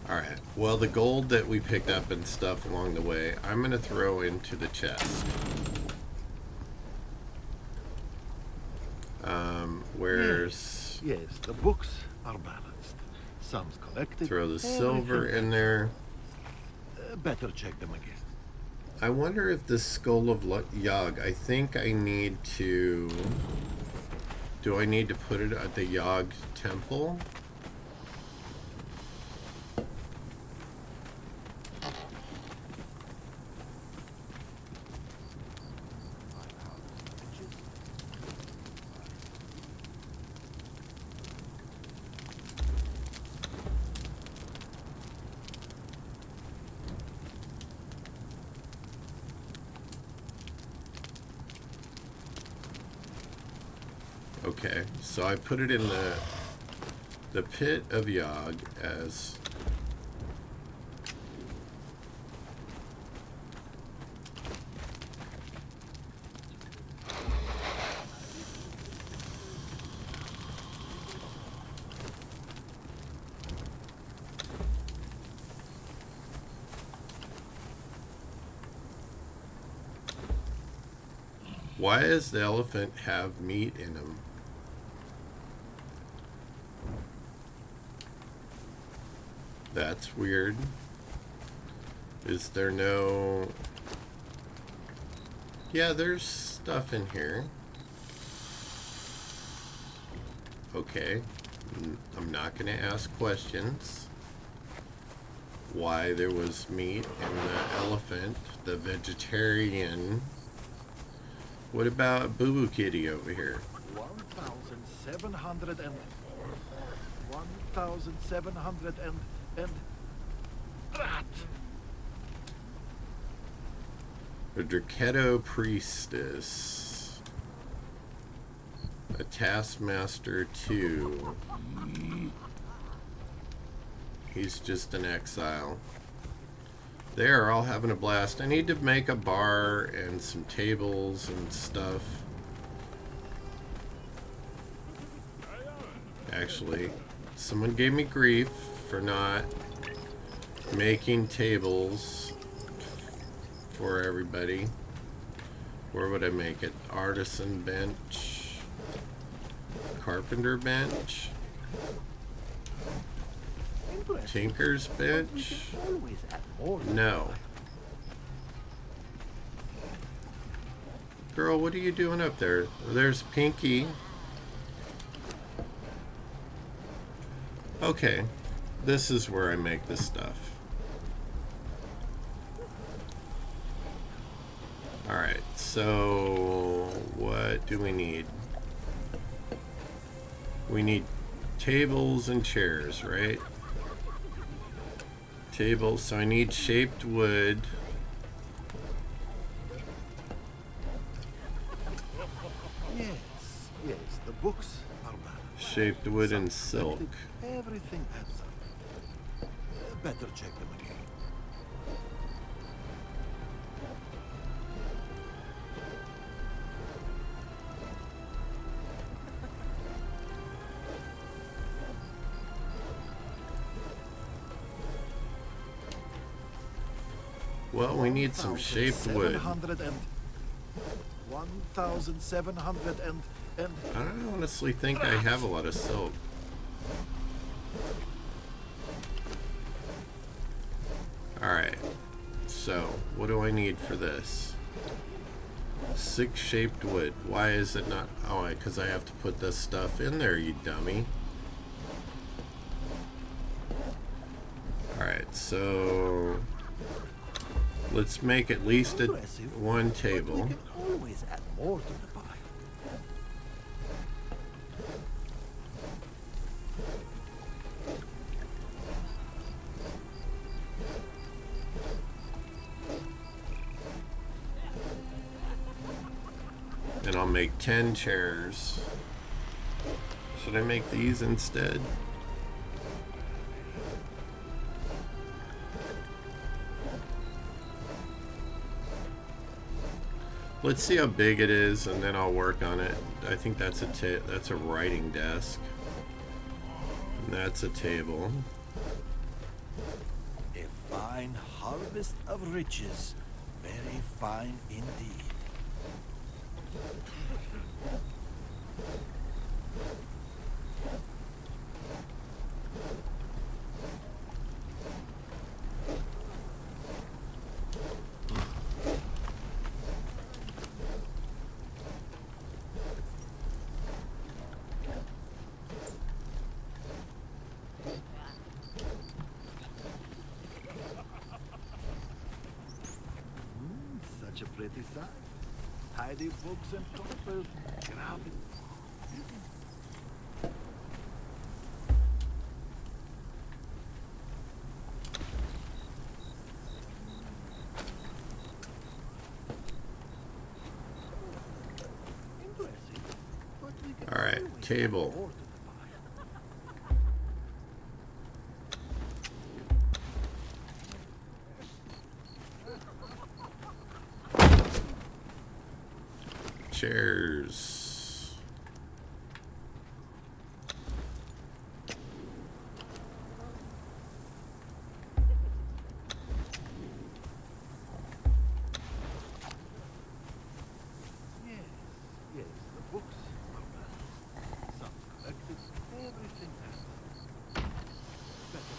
Alright, well the gold that we picked up and stuff along the way, I'm going to throw into the chest. Where's... Yes, the books are balanced. Sums collected. Throw the silver everything. in there. Better check them again. I wonder if the Skull of Yog, I think I need to... Do I need to put it at the Yog temple? Okay, so I put it in the pit of Yog as why does the elephant have meat in him? That's weird. Is there no... Yeah, there's stuff in here. Okay. I'm not going to ask questions. Why there was meat in the elephant, the vegetarian. What about Boo Boo Kitty over here? 1,700 and 1,700 and that. A Draketo Priestess. A Taskmaster 2. He's just an exile. They are all having a blast. I need to make a bar and some tables and stuff. Actually, someone gave me grief for not making tables for everybody. Where would I make it? Artisan bench. Carpenter bench. Tinker's bench? No. Girl, what are you doing up there? There's Pinky. Okay. This is where I make this stuff. Alright, so what do we need? We need tables and chairs, right? Tables, so I need shaped wood. Yes, the books are balanced. Shaped wood and silk. Everything adds up. Better check them again. Well, we need some shaped wood. 1,700 and I don't honestly think I have a lot of silk. Alright, so what do I need for this? 6 shaped wood. Why is it not? Oh, because I have to put this stuff in there, you dummy. Alright, so let's make at least one table. We can always add more to the pile. And I'll make 10 chairs. Should I make these instead? Let's see how big it is, and then I'll work on it. I think that's a writing desk. And that's a table. A fine harvest of riches, very fine indeed. Such a pretty sight. Tidy books and coppers. Grab it. All right. table. Chairs. Yes, the books are well. Some collected, everything has better.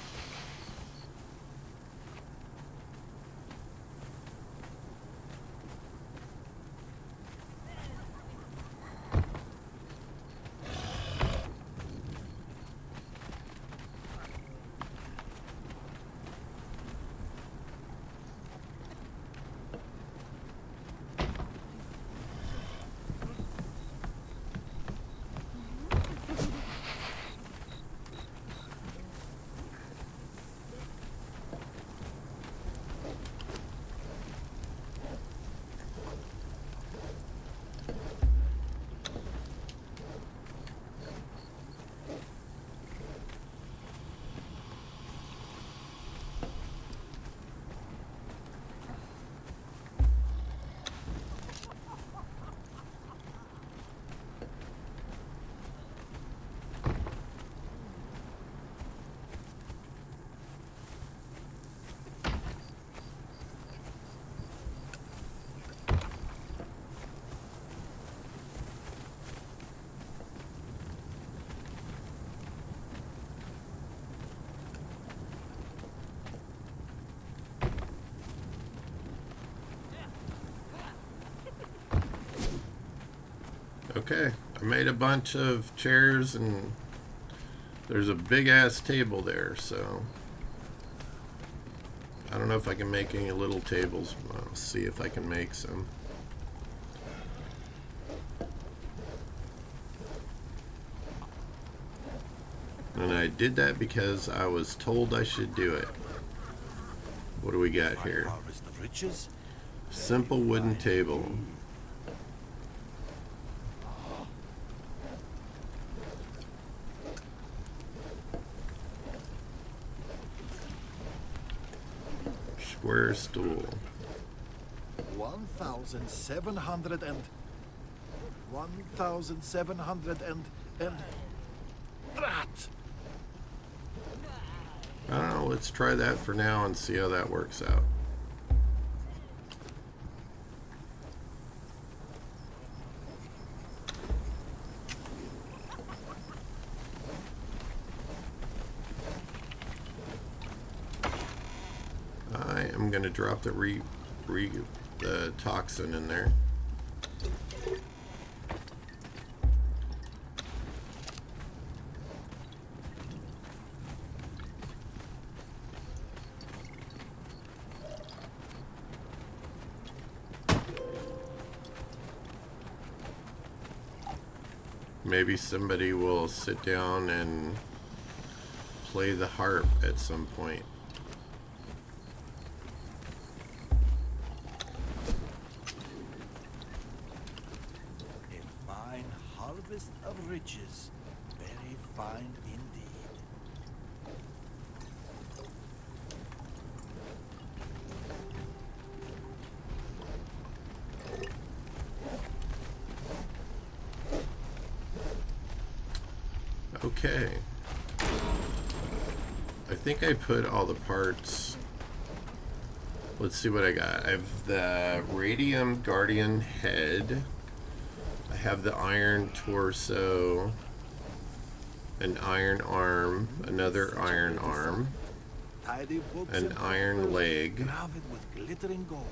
Okay, I made a bunch of chairs and there's a big ass table there, so I don't know if I can make any little tables. I'll see if I can make some. And I did that because I was told I should do it. What do we got here? Harvest of riches. Simple wooden table. Square stool. 1,700 and 1,700 and rat. I don't know, let's try that for now and see how that works out. I am going to drop the the toxin in there. Maybe somebody will sit down and play the harp at some point. A fine harvest of riches. Very fine indeed. Okay. I think I put all the parts. Let's see what I got. I have the Radium Guardian head. I have the iron torso. An iron arm. Another iron arm. Tidy books An and iron papers, leg. Gravid with glittering gold.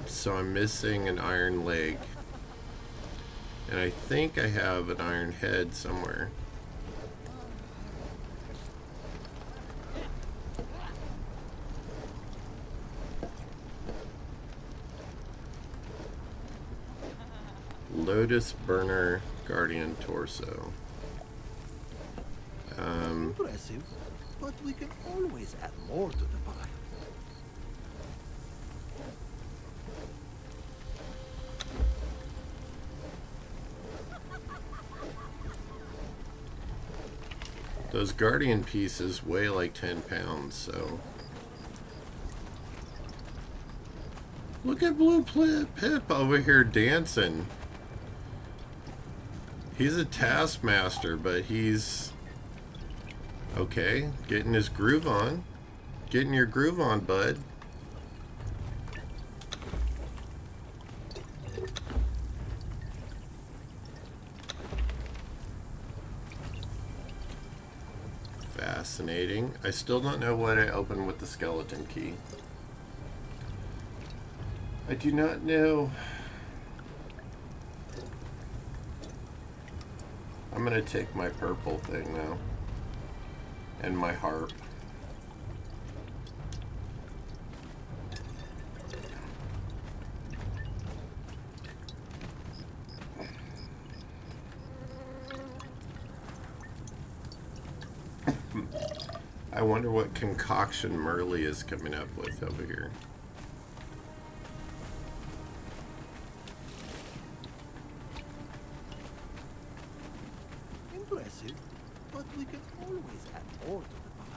So I'm missing an iron leg. And I think I have an iron head somewhere. Lotus Burner Guardian Torso. Impressive, but we can always add more to the pile. Those guardian pieces weigh like 10 pounds, so... Look at Blue Pip over here dancing. He's a taskmaster, but he's... Okay, getting his groove on. Getting your groove on, bud. Fascinating. I still don't know what I opened with the skeleton key. I do not know. I'm gonna take my purple thing now. And my harp. I wonder what concoction Merle is coming up with over here. Impressive, but we can always add more to the pile.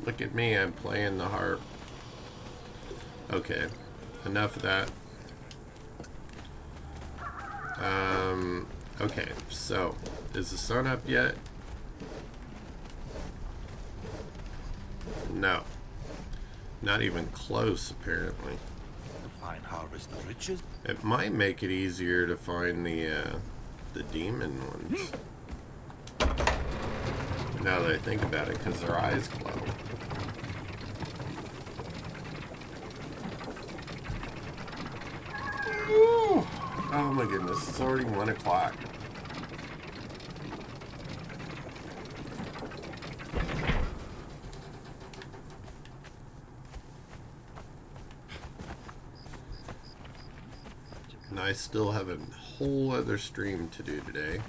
Look at me, I'm playing the harp. Okay, enough of that. Okay, so, is the sun up yet? No. Not even close, apparently. A fine harvest of riches. It might make it easier to find the demon ones. Now that I think about it, because their eyes glow. Ooh. Oh my goodness, it's already 1 o'clock. And I still have a whole other stream to do today.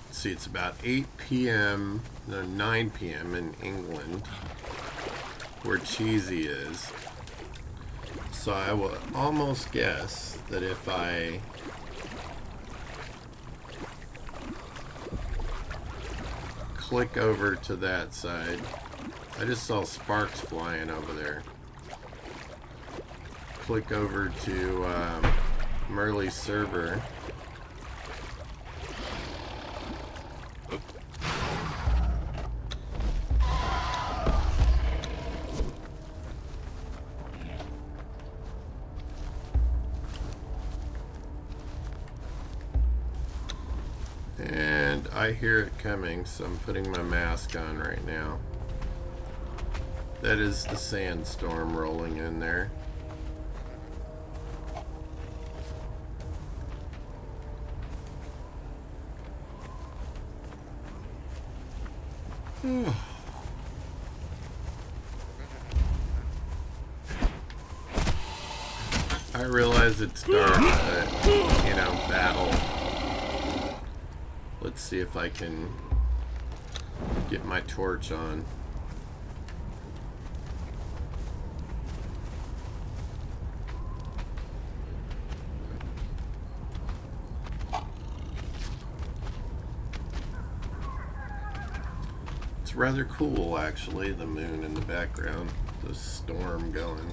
Let's see, it's about 8 p.m., no, 9 p.m. in England, where Cheesy is. So I will almost guess that if I click over to that side, I just saw sparks flying over there. Click over to Merle's server. And I hear it coming, so I'm putting my mask on right now. That is the sandstorm rolling in there. I realize it's dark, but, you know, battle. Let's see if I can get my torch on. It's rather cool, actually, the moon in the background, the storm going.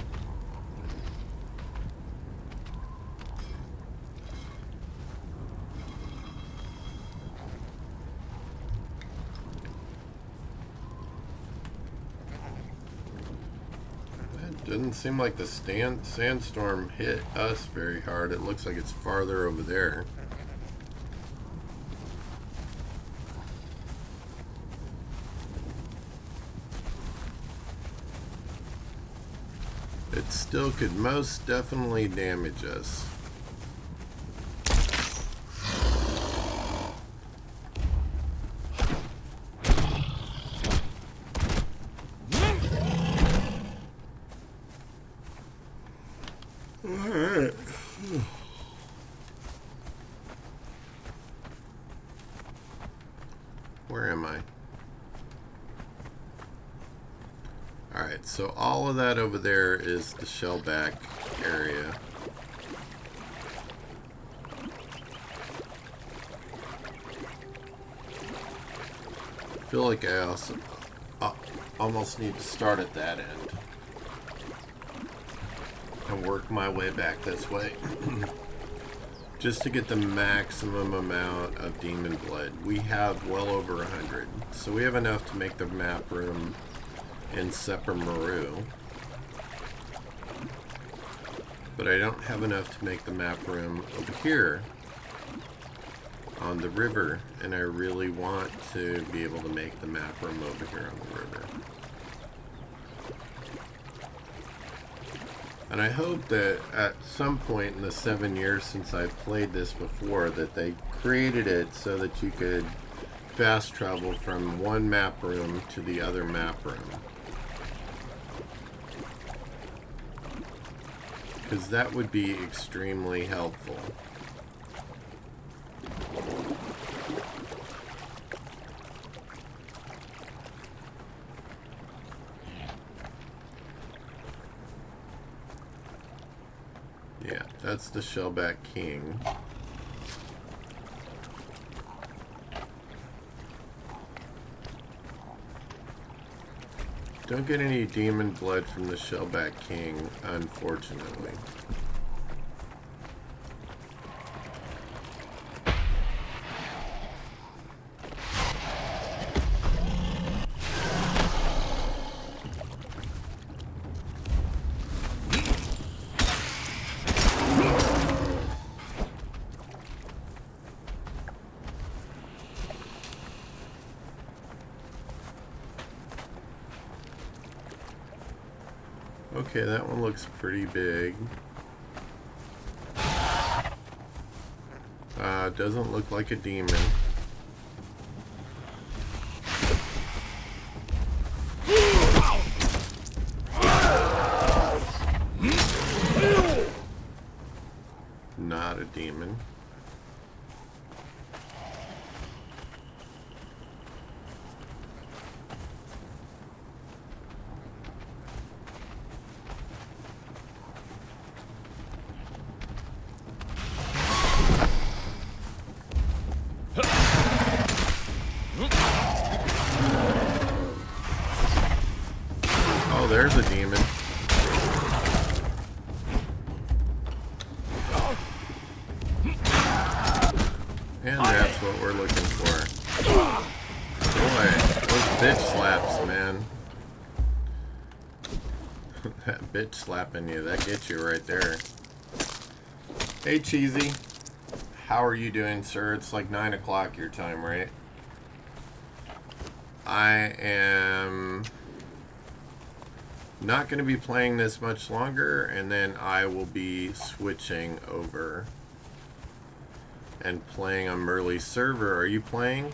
Doesn't seem like the sandstorm hit us very hard. It looks like it's farther over there. It still could most definitely damage us. Alright. Where am I? Alright, so all of that over there is the shellback area. I feel like I also almost need to start at that end and work my way back this way. Just to get the maximum amount of demon blood. We have well over 100, so we have enough to make the map room in Sepper Maru. But I don't have enough to make the map room over here on the river, and I really want to be able to make the map room over here on the river. And I hope that at some point in the 7 years since I've played this before, that they created it so that you could fast travel from one map room to the other map room. Because that would be extremely helpful. Yeah, that's the Shellback King. Don't get any demon blood from the Shellback King, unfortunately. Okay, that one looks pretty big. Doesn't look like a demon. Not a demon. There's a demon. And that's what we're looking for. Boy, those bitch slaps, man. That bitch slapping you, that gets you right there. Hey, Cheesy. How are you doing, sir? It's like 9 o'clock your time, right? I am not going to be playing this much longer, and then I will be switching over and playing on Merle's server. Are you playing?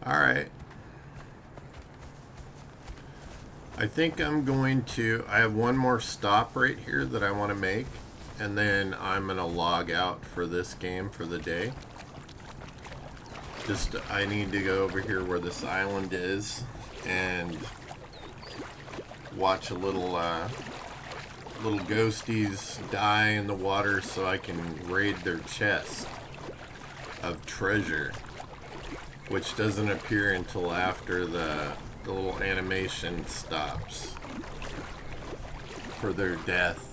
Alright. I think I'm going to... I have one more stop right here that I want to make. And then I'm going to log out for this game for the day. Just, I need to go over here where this island is. And watch a little ghosties die in the water so I can raid their chest of treasure. Which doesn't appear until after the the little animation stops for their death.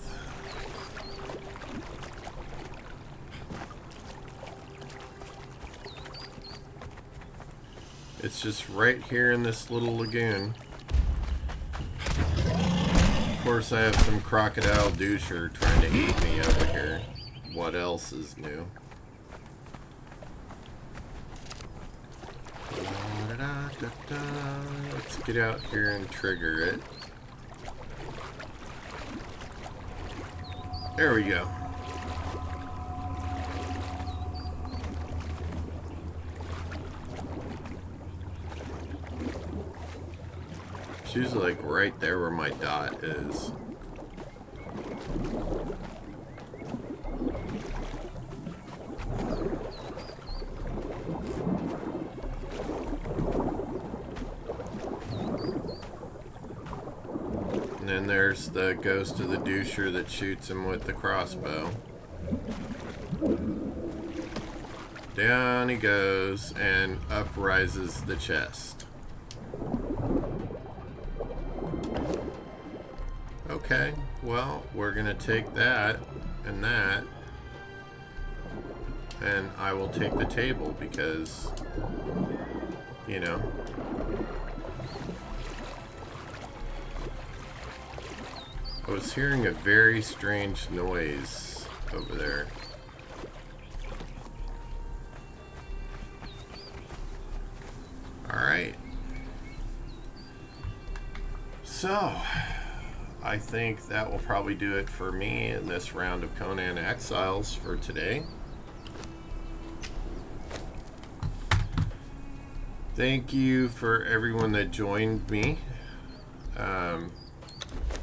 It's just right here in this little lagoon. Of course, I have some crocodile doucher trying to eat me over here. What else is new? Let's get out here and trigger it. There we go. She's like right there where my dot is. And then there's the ghost of the doucher that shoots him with the crossbow. Down he goes, and up rises the chest. Okay, well, we're gonna take that, and I will take the table because, you know. I was hearing a very strange noise over there. Alright. So, I think that will probably do it for me in this round of Conan Exiles for today. Thank you for everyone that joined me.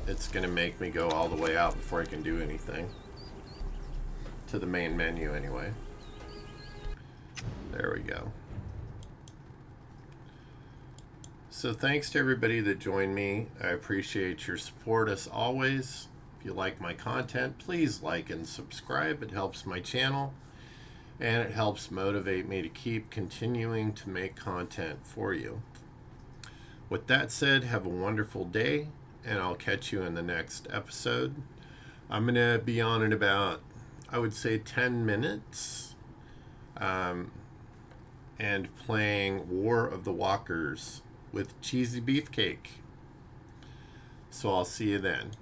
It's going to make me go all the way out before I can do anything. To the main menu anyway. There we go. So thanks to everybody that joined me. I appreciate your support as always. If you like my content, please like and subscribe. It helps my channel and it helps motivate me to keep continuing to make content for you. With that said, have a wonderful day, and I'll catch you in the next episode. I'm going to be on in about, I would say, 10 minutes. And playing War of the Walkers with Cheesy Beefcake. So I'll see you then.